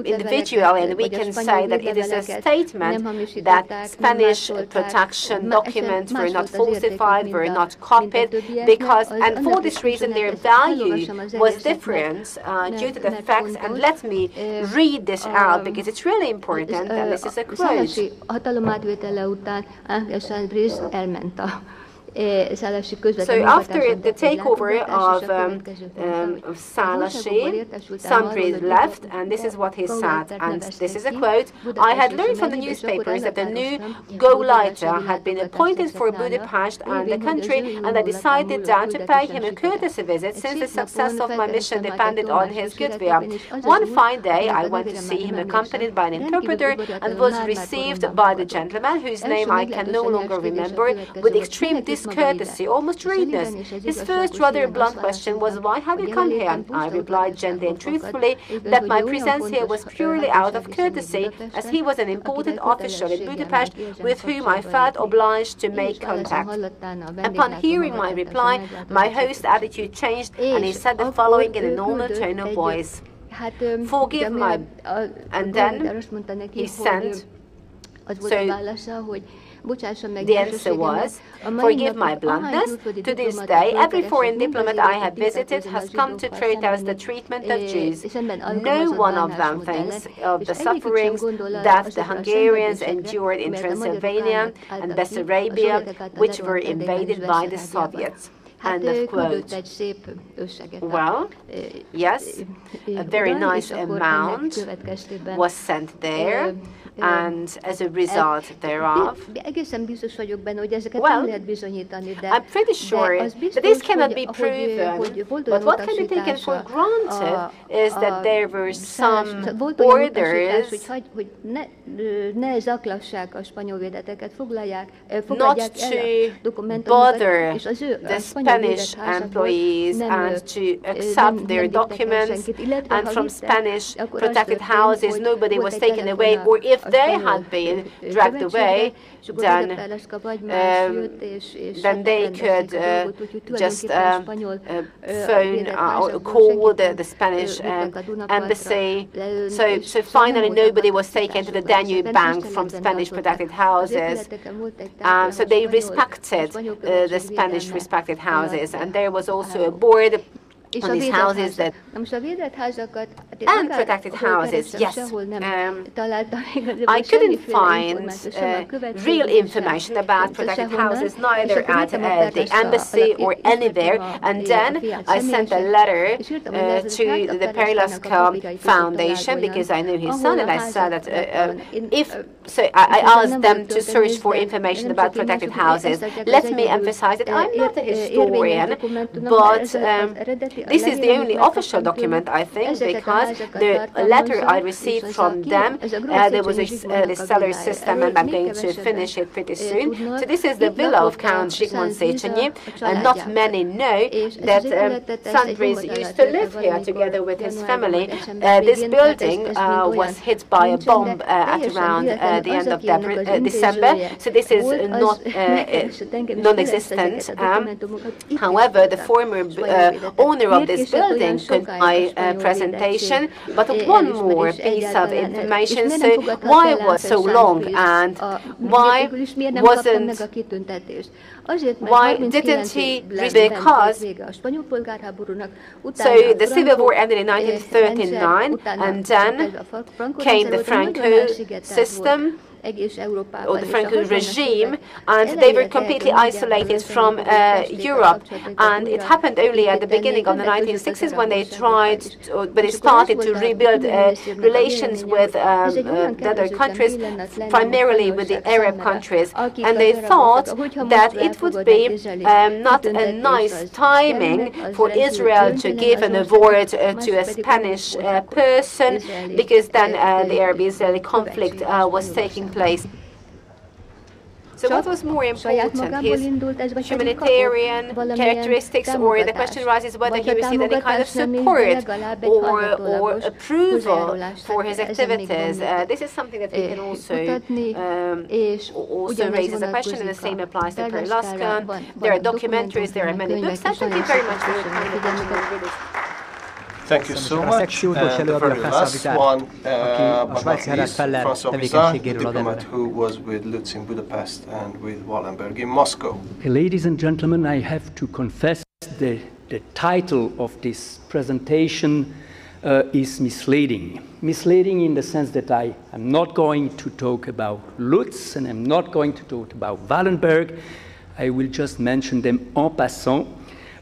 individually, and we can say that it is a statement that Spanish protection documents were not falsified, were not copied, because, and for this reason, their value was different due to the facts. And let me read this out because it's really important, and this is a quote. So after the takeover of Szálasi, Sainsbury's left, and this is what he said, and this is a quote: "I had learned from the newspapers that the new Gauleiter had been appointed for Budapest and the country, and I decided then to pay him a courtesy visit since the success of my mission depended on his goodwill. One fine day I went to see him accompanied by an interpreter and was received by the gentleman, whose name I can no longer remember, with extreme discourtesy, almost rudeness. His first rather blunt question was, 'Why have you come here?' I replied gently and truthfully that my presence here was purely out of courtesy, as he was an important official in Budapest with whom I felt obliged to make contact. Upon hearing my reply, my host's attitude changed, and he said the following in a normal tone of voice: 'Forgive my..." And then he sent The answer was, forgive my bluntness, to this day, every foreign diplomat I have visited has come to treat as the treatment of Jews. No one of them thinks of the sufferings that the Hungarians endured in Transylvania and Bessarabia, which were invaded by the Soviets. End of quote. Well, yes, a very nice amount was sent there, and as a result thereof, well, I'm pretty sure that this cannot be proven, but what can be taken for granted is that there were some orders not to bother the Spanish employees and to accept their documents, and from Spanish protected houses nobody was taken away, or if they had been dragged away, then they could just phone or call the Spanish embassy. So finally nobody was taken to the Danube Bank from Spanish protected houses. So they respected the Spanish respected houses, and there was also a board on these houses that and protected houses, yes. I couldn't find real information about protected houses, neither at the embassy or anywhere. And then I sent a letter to the Perilaska Foundation, because I knew his son, and I said that I asked them to search for information about protected houses. Let me emphasize that I'm not a historian, but this is the only official document, I think, because the letter I received from them, there was a cellar system, and I'm going to finish it pretty soon. So this is the villa of Count Zsigmond Széchenyi, and not many know that Sandris used to live here together with his family. This building was hit by a bomb at around the end of December, so this is not non-existent. However, the former owner of this building took my presentation, but one more piece of information. So why it was so long, and why didn't he? Because so the civil war ended in 1939, and then came the Franco system, or the Franco regime, and they were completely isolated from Europe. And it happened only at the beginning of the 1960s when they started to rebuild relations with other countries, primarily with the Arab countries. And they thought that it would be not a nice timing for Israel to give an award to a Spanish person, because then the Arab-Israeli conflict was taking place. So what was more important, his humanitarian characteristics, or the question rises whether he received any kind of support or approval for his activities? This is something that we can also raise as a question, and the same applies to Perilaska. There are documentaries, there are many books, and thank you very much for your kind attention. Thank you so much. And the very last one, but not least, François Vizar, the diplomat who was with Lutz in Budapest and with Wallenberg in Moscow. Ladies and gentlemen, I have to confess the title of this presentation is misleading. Misleading in the sense that I am not going to talk about Lutz, and I'm not going to talk about Wallenberg. I will just mention them en passant.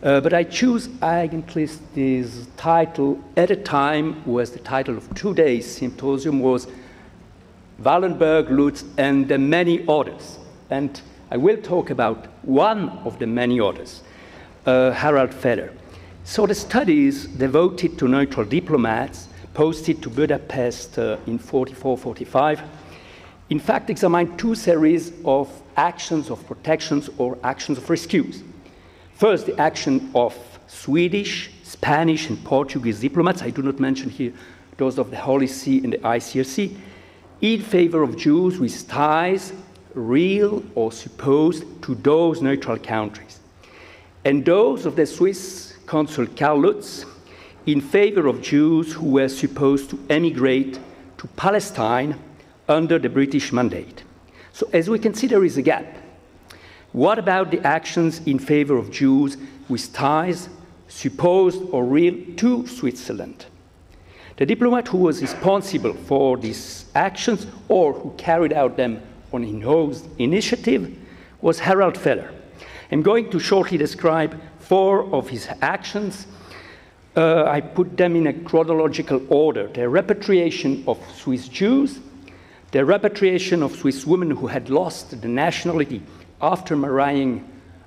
But I choose actually this title at a time was the title of today's symposium was Wallenberg, Lutz, and the many others. And I will talk about one of the many others, Harald Feller. So the studies devoted to neutral diplomats posted to Budapest in 44-45, in fact examined two series of actions of protections or actions of rescues. First, the action of Swedish, Spanish, and Portuguese diplomats, I do not mention here those of the Holy See and the ICRC, in favor of Jews with ties, real or supposed, to those neutral countries. And those of the Swiss consul Karl Lutz, in favor of Jews who were supposed to emigrate to Palestine under the British mandate. So as we can see, there is a gap. What about the actions in favor of Jews with ties, supposed or real, to Switzerland? The diplomat who was responsible for these actions or who carried out them on his own initiative was Harald Feller. I'm going to shortly describe 4 of his actions. I put them in a chronological order. The repatriation of Swiss Jews, the repatriation of Swiss women who had lost the nationality after marrying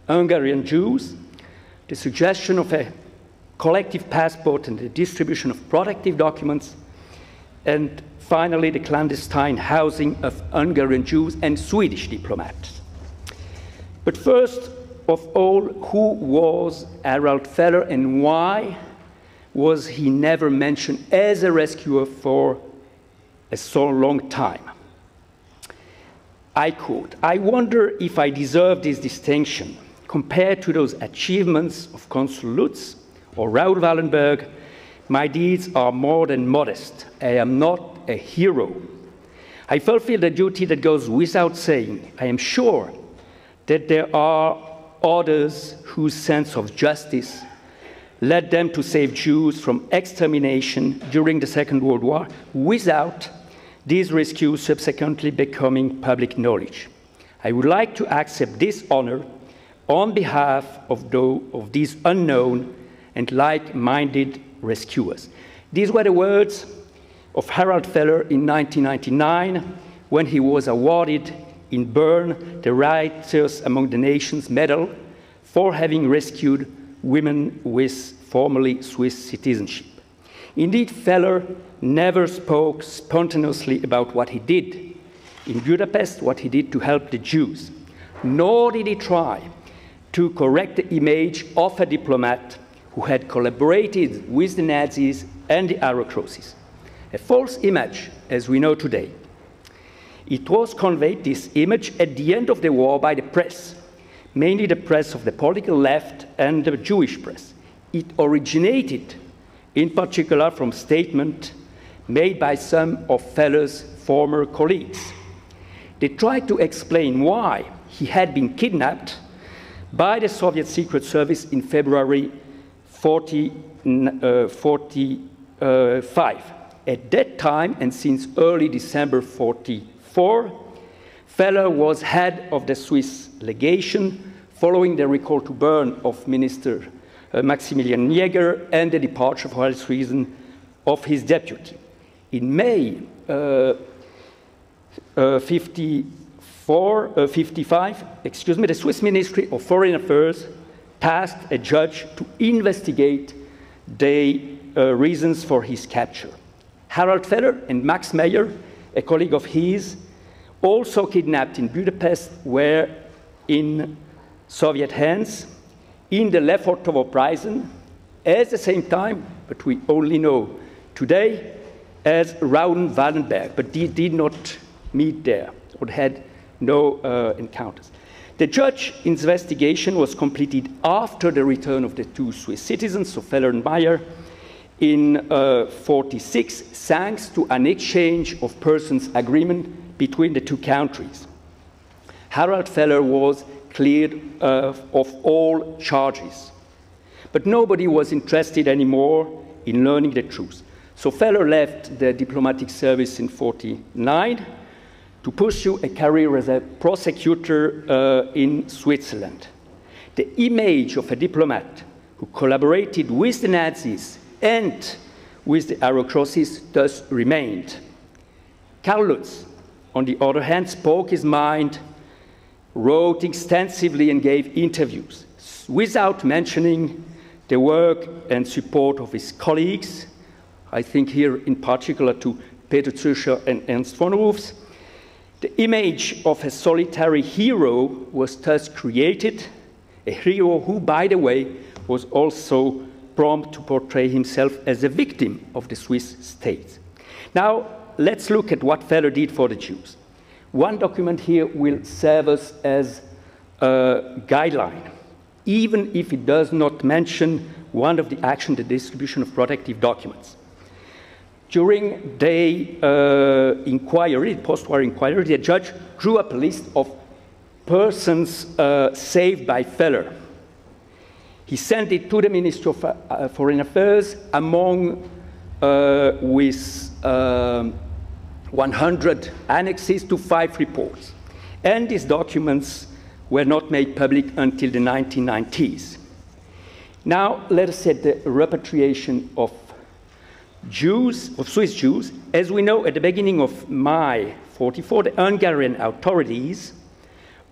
Hungarian Jews, the suggestion of a collective passport and the distribution of protective documents, and finally the clandestine housing of Hungarian Jews and Swedish diplomats. But first of all, who was Harald Feller and why was he never mentioned as a rescuer for a so long time? I quote, "I wonder if I deserve this distinction. Compared to those achievements of Consul Lutz or Raoul Wallenberg, my deeds are more than modest. I am not a hero. I fulfill the duty that goes without saying. I am sure that there are others whose sense of justice led them to save Jews from extermination during the Second World War without these rescues subsequently becoming public knowledge. I would like to accept this honor on behalf of these unknown and like-minded rescuers." These were the words of Harald Feller in 1999 when he was awarded in Bern the Righteous Among the Nations Medal for having rescued women with formerly Swiss citizenship. Indeed, Feller never spoke spontaneously about what he did in Budapest, what he did to help the Jews, nor did he try to correct the image of a diplomat who had collaborated with the Nazis and the aristocracies. A false image, as we know today. It was conveyed, this image, at the end of the war by the press, mainly the press of the political left and the Jewish press. It originated, in particular, from statements made by some of Feller's former colleagues. They tried to explain why he had been kidnapped by the Soviet Secret Service in February 1945. At that time, and since early December 1944, Feller was head of the Swiss legation following the recall to Bern of Minister Maximilian Jäger and the departure for health reasons of his deputy. In May 1955, the Swiss Ministry of Foreign Affairs tasked a judge to investigate the reasons for his capture. Harald Feller and Max Meyer, a colleague of his, also kidnapped in Budapest, were in Soviet hands in the Lefortovo prison at the same time, but we only know today, as Raoul Wallenberg, but they did not meet there or had no encounters. The judge's investigation was completed after the return of the 2 Swiss citizens, so Feller and Meyer, in 1946, thanks to an exchange of persons agreement between the 2 countries. Harald Feller was cleared of all charges, but nobody was interested anymore in learning the truth. So Feller left the diplomatic service in 1949 to pursue a career as a prosecutor in Switzerland. The image of a diplomat who collaborated with the Nazis and with the aristocracies thus remained. Karl Lutz, on the other hand, spoke his mind, wrote extensively and gave interviews, without mentioning the work and support of his colleagues. I think here in particular to Péter and Ernst von Rufs. The image of a solitary hero was thus created, a hero who, by the way, was also prompt to portray himself as a victim of the Swiss state. Now, let's look at what Feller did for the Jews. One document here will serve us as a guideline, even if it does not mention one of the actions, the distribution of protective documents. During the inquiry, post-war inquiry, the judge drew up a list of persons saved by Feller. He sent it to the Ministry of Foreign Affairs among with 100 annexes to 5 reports. And these documents were not made public until the 1990s. Now, let us say the repatriation of Jews, of Swiss Jews. As we know, at the beginning of May 1944, the Hungarian authorities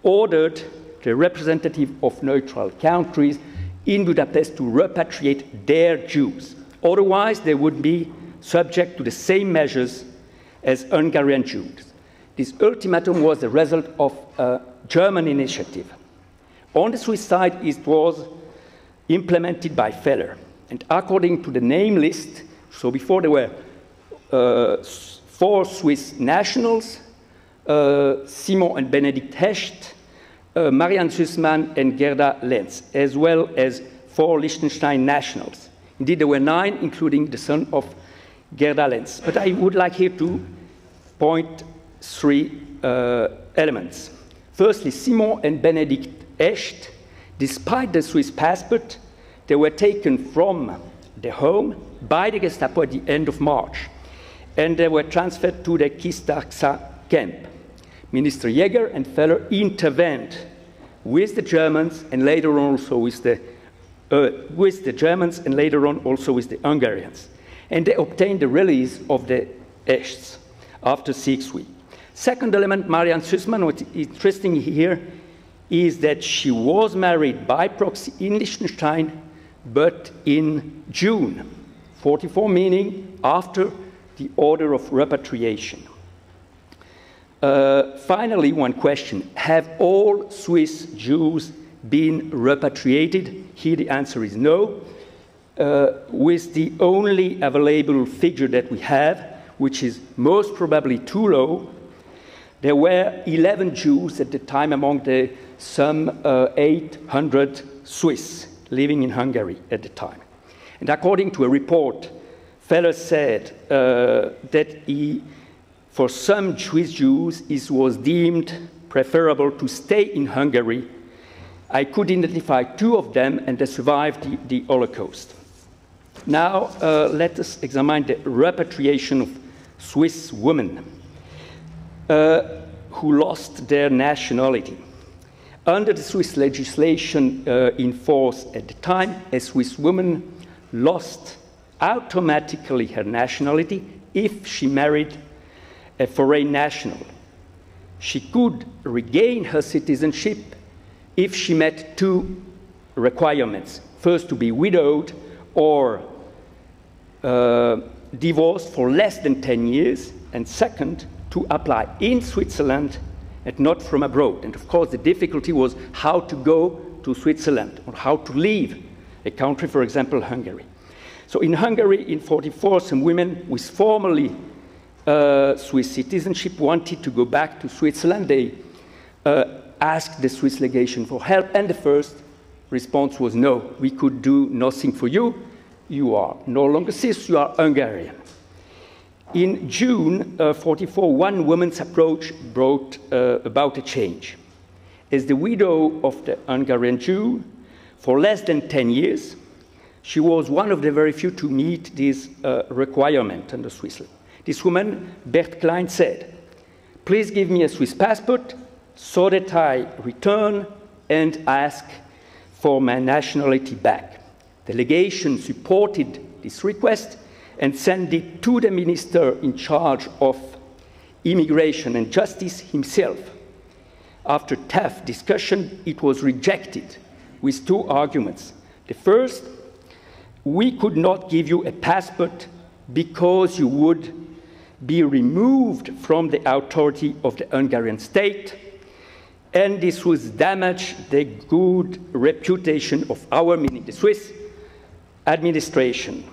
ordered the representative of neutral countries in Budapest to repatriate their Jews. Otherwise, they would be subject to the same measures as Hungarian Jews. This ultimatum was the result of a German initiative. On the Swiss side, it was implemented by Feller. And according to the name list, so before there were 4 Swiss nationals, Simon and Benedikt Hecht, Marianne Süssmann and Gerda Lenz, as well as 4 Liechtenstein nationals. Indeed, there were 9, including the son of Gerda Lenz. But I would like here to point 3 elements. Firstly, Simon and Benedikt Hecht, despite the Swiss passport, they were taken from their home by the Gestapo at the end of March, and they were transferred to the Kistarza camp. Minister Jäger and Feller intervened with the Germans and later on also with the Germans and later on also with the Hungarians. And they obtained the release of the Hechts after 6 weeks. Second element, Marianne Süssmann, what is interesting here is that she was married by proxy in Liechtenstein, but in June 1944, meaning after the order of repatriation. Finally, one question. Have all Swiss Jews been repatriated? Here the answer is no. With the only available figure that we have, which is most probably too low, there were 11 Jews at the time among the some 800 Swiss living in Hungary at the time. And according to a report, Feller said that for some Swiss Jews, it was deemed preferable to stay in Hungary. I could identify 2 of them, and they survived the Holocaust. Now, let us examine the repatriation of Swiss women who lost their nationality. Under the Swiss legislation in force at the time, a Swiss woman lost automatically her nationality if she married a foreign national. She could regain her citizenship if she met 2 requirements. First, to be widowed or divorced for less than 10 years, and second, to apply in Switzerland and not from abroad. And of course, the difficulty was how to go to Switzerland or how to leave a country, for example, Hungary. So in Hungary, in 1944, some women with formerly Swiss citizenship wanted to go back to Switzerland. They asked the Swiss legation for help, and the first response was no, we could do nothing for you. You are no longer Swiss, you are Hungarian. In June 1944, one woman's approach brought about a change. As the widow of the Hungarian Jew, for less than 10 years, she was one of the very few to meet this requirement under Swiss law. This woman, Bert Klein, said, please give me a Swiss passport so that I return and ask for my nationality back. The legation supported this request and sent it to the minister in charge of immigration and justice himself. After tough discussion, it was rejected with 2 arguments. The first, we could not give you a passport because you would be removed from the authority of the Hungarian state, and this would damage the good reputation of our, meaning the Swiss administration,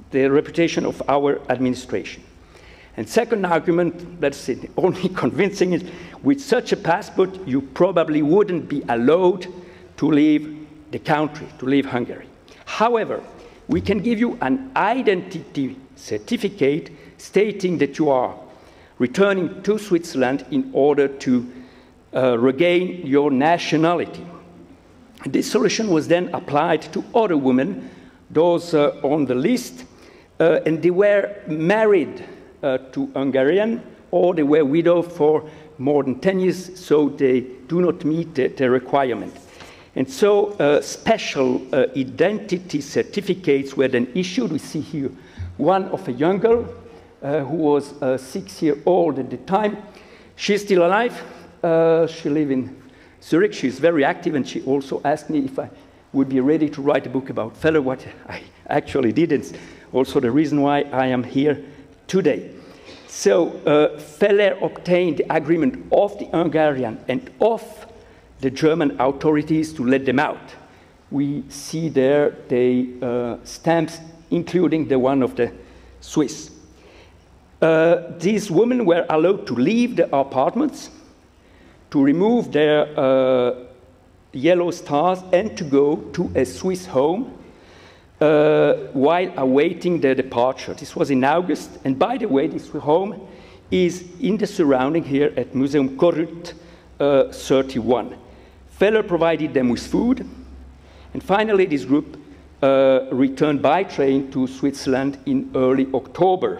the reputation of our administration. And second argument, let's say the only convincing, is with such a passport, you probably wouldn't be allowed to leave the country, to leave Hungary. However, we can give you an identity certificate stating that you are returning to Switzerland in order to regain your nationality. This solution was then applied to other women, those on the list, and they were married to Hungarian, or they were widowed for more than 10 years, so they do not meet the requirement. And so special identity certificates were then issued. We see here one of a young girl who was 6 years old at the time. She's still alive. She lives in Zurich. She's very active, and she also asked me if I would be ready to write a book about Feller, what I actually did. It's also the reason why I am here today. So Feller obtained the agreement of the Hungarian and of the German authorities to let them out. We see there the stamps, including the one of the Swiss. These women were allowed to leave the apartments, to remove their yellow stars, and to go to a Swiss home while awaiting their departure. This was in August, and by the way, this home is in the surrounding here at Museum Korrut 31. Feller provided them with food, and finally this group returned by train to Switzerland in early October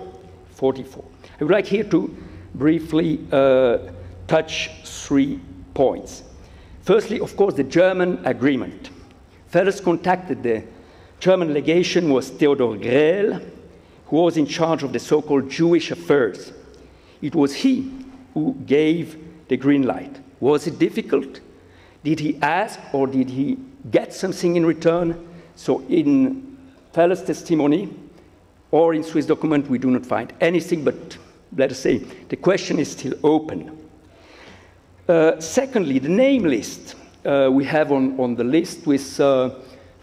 1944. I would like here to briefly touch 3 points. Firstly, of course, the German agreement. Feller's contacted the German legation was Theodor Grell, who was in charge of the so-called Jewish affairs. It was he who gave the green light. Was it difficult? Did he ask, or did he get something in return? So in Feller's testimony or in Swiss document, we do not find anything, but let us say the question is still open. Secondly, the name list we have on the list with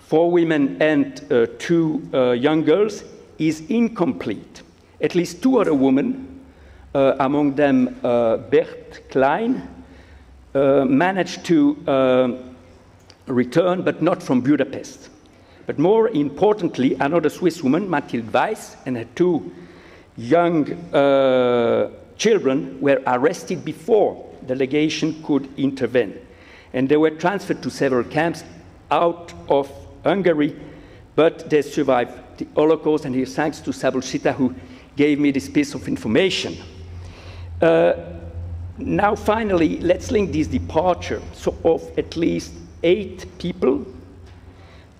4 women and 2 young girls is incomplete. At least 2 other women, among them Bert Klein, managed to return, but not from Budapest. But more importantly, another Swiss woman, Mathilde Weiss, and her 2 young children were arrested before the legation could intervene. And they were transferred to several camps out of Hungary, but they survived the Holocaust, and here thanks to Szabolcsita, who gave me this piece of information. Now finally, let's link this departure of at least 8 people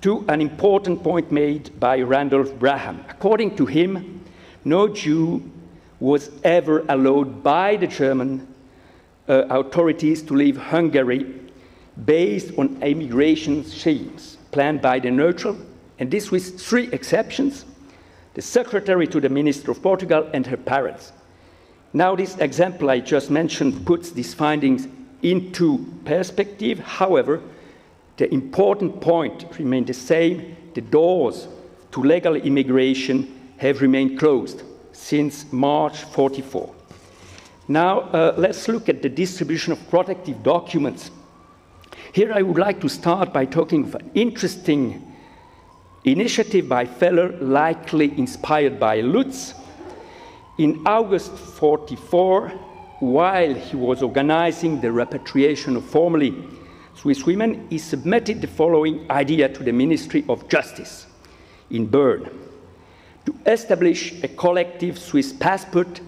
to an important point made by Randolph Braham. According to him, no Jew was ever allowed by the German authorities to leave Hungary based on immigration schemes planned by the neutral, and this with 3 exceptions: the secretary to the Minister of Portugal and her parents. Now this example I just mentioned puts these findings into perspective. However, the important point remained the same: the doors to legal immigration have remained closed since March 1944. Now let's look at the distribution of protective documents. Here I would like to start by talking of an interesting initiative by Feller, likely inspired by Lutz. In August 1944, while he was organizing the repatriation of formerly Swiss women, he submitted the following idea to the Ministry of Justice in Bern: to establish a collective Swiss passport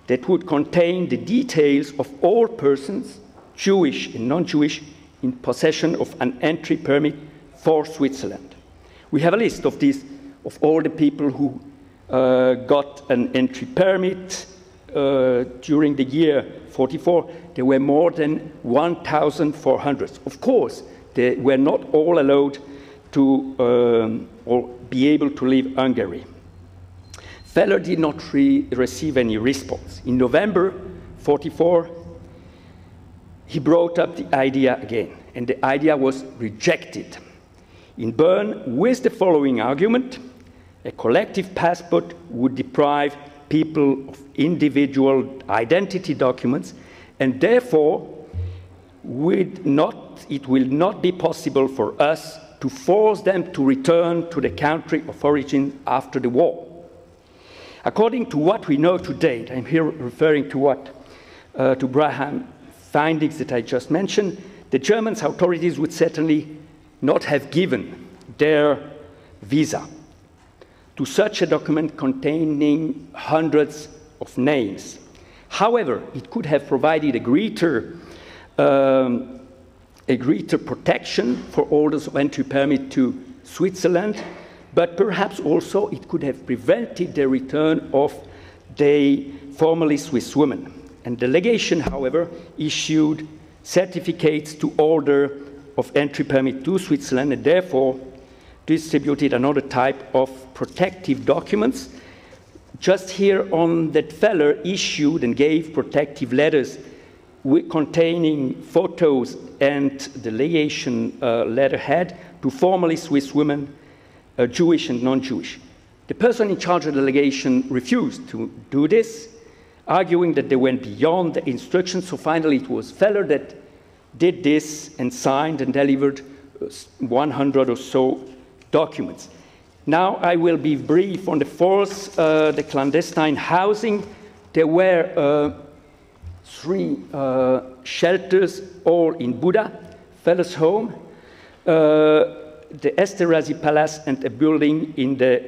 that would contain the details of all persons, Jewish and non-Jewish, in possession of an entry permit for Switzerland. We have a list of these, of all the people who got an entry permit during the year 1944. There were more than 1,400. Of course, they were not all allowed to or be able to leave Hungary. Feller did not receive any response. In November 1944, he brought up the idea again, and the idea was rejected. In Bern, with the following argument: a collective passport would deprive people of individual identity documents, and therefore it will not be possible for us to force them to return to the country of origin after the war. According to what we know to date, I'm here referring to what, to Braham findings that I just mentioned, the German authorities would certainly not have given their visa to such a document containing hundreds of names. However, it could have provided a greater protection for holders of entry permit to Switzerland, but perhaps also it could have prevented the return of the formerly Swiss women. And the legation, however, issued certificates to holder of entry permit to Switzerland and therefore distributed another type of protective documents. Just here on that feller issued and gave protective letters containing photos and the legation letterhead to formerly Swiss women, Jewish and non-Jewish. The person in charge of the legation refused to do this, arguing that they went beyond the instructions. So finally it was Feller that did this and signed and delivered 100 or so documents. Now I will be brief on the fourth, the clandestine housing. There were 3 shelters, all in Buda, Feller's home, the Esterházy Palace, and a building in the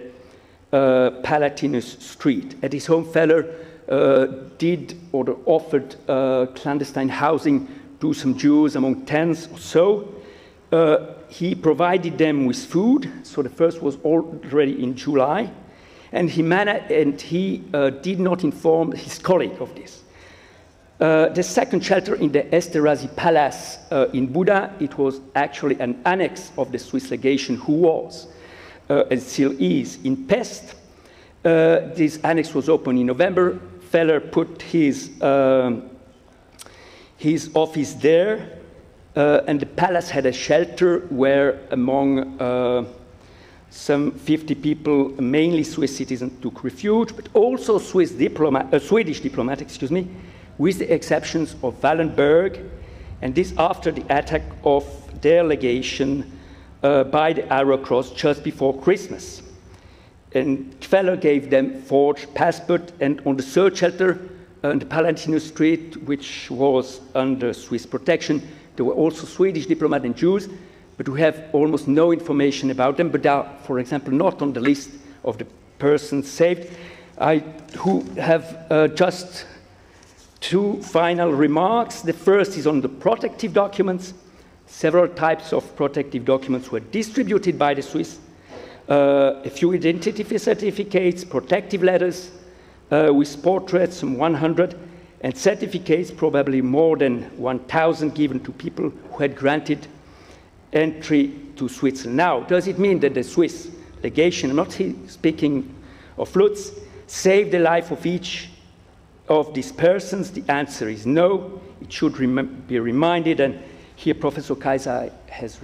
Palatinus Street. At his home, Feller did or offered clandestine housing to some Jews, among tens or so. He provided them with food, so the first was already in July, and he did not inform his colleague of this. The second shelter in the Esterházy Palace in Buda, it was actually an annex of the Swiss legation who was, and still is, in Pest. This annex was opened in November. Feller put his office there, and the palace had a shelter where among some 50 people, mainly Swiss citizens, took refuge, but also Swedish diplomats, with the exceptions of Wallenberg, and this after the attack of their legation by the Arrow Cross just before Christmas. And Feller gave them forged passport, and on the third shelter, on the Palatinus Street, which was under Swiss protection, there were also Swedish diplomats and Jews, but we have almost no information about them, but they are, for example, not on the list of the persons saved. Who have just 2 final remarks. The first is on the protective documents. Several types of protective documents were distributed by the Swiss. A few identity certificates, protective letters with portraits, some 100, and certificates, probably more than 1,000, given to people who had granted entry to Switzerland. Now, does it mean that the Swiss legation, I'm not speaking of Lutz, saved the life of each of these persons? The answer is no. It should be reminded, and here Professor Kaiser has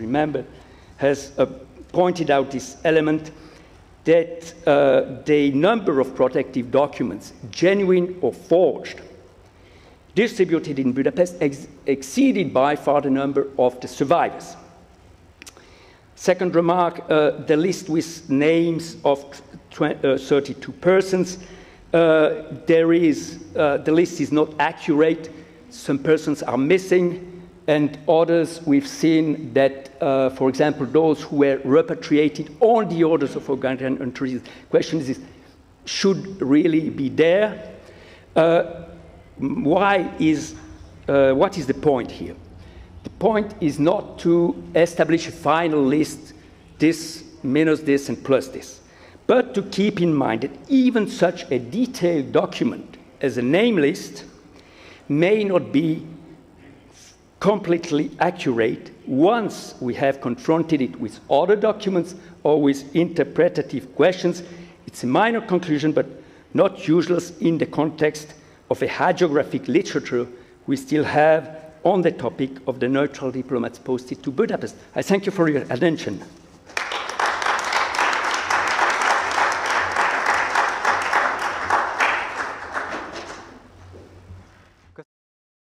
pointed out this element, that the number of protective documents, genuine or forged, distributed in Budapest exceeded by far the number of the survivors. Second remark, the list with names of 32 persons, the list is not accurate. Some persons are missing, and others we've seen that, for example, those who were repatriated on the orders of Hungarian authorities. The question is, should really be there? What is the point here? The point is not to establish a final list, this minus this and plus this, but to keep in mind that even such a detailed document as a name list may not be completely accurate once we have confronted it with other documents or with interpretative questions. It's a minor conclusion, but not useless in the context of a hagiographic literature we still have on the topic of the neutral diplomats posted to Budapest. I thank you for your attention.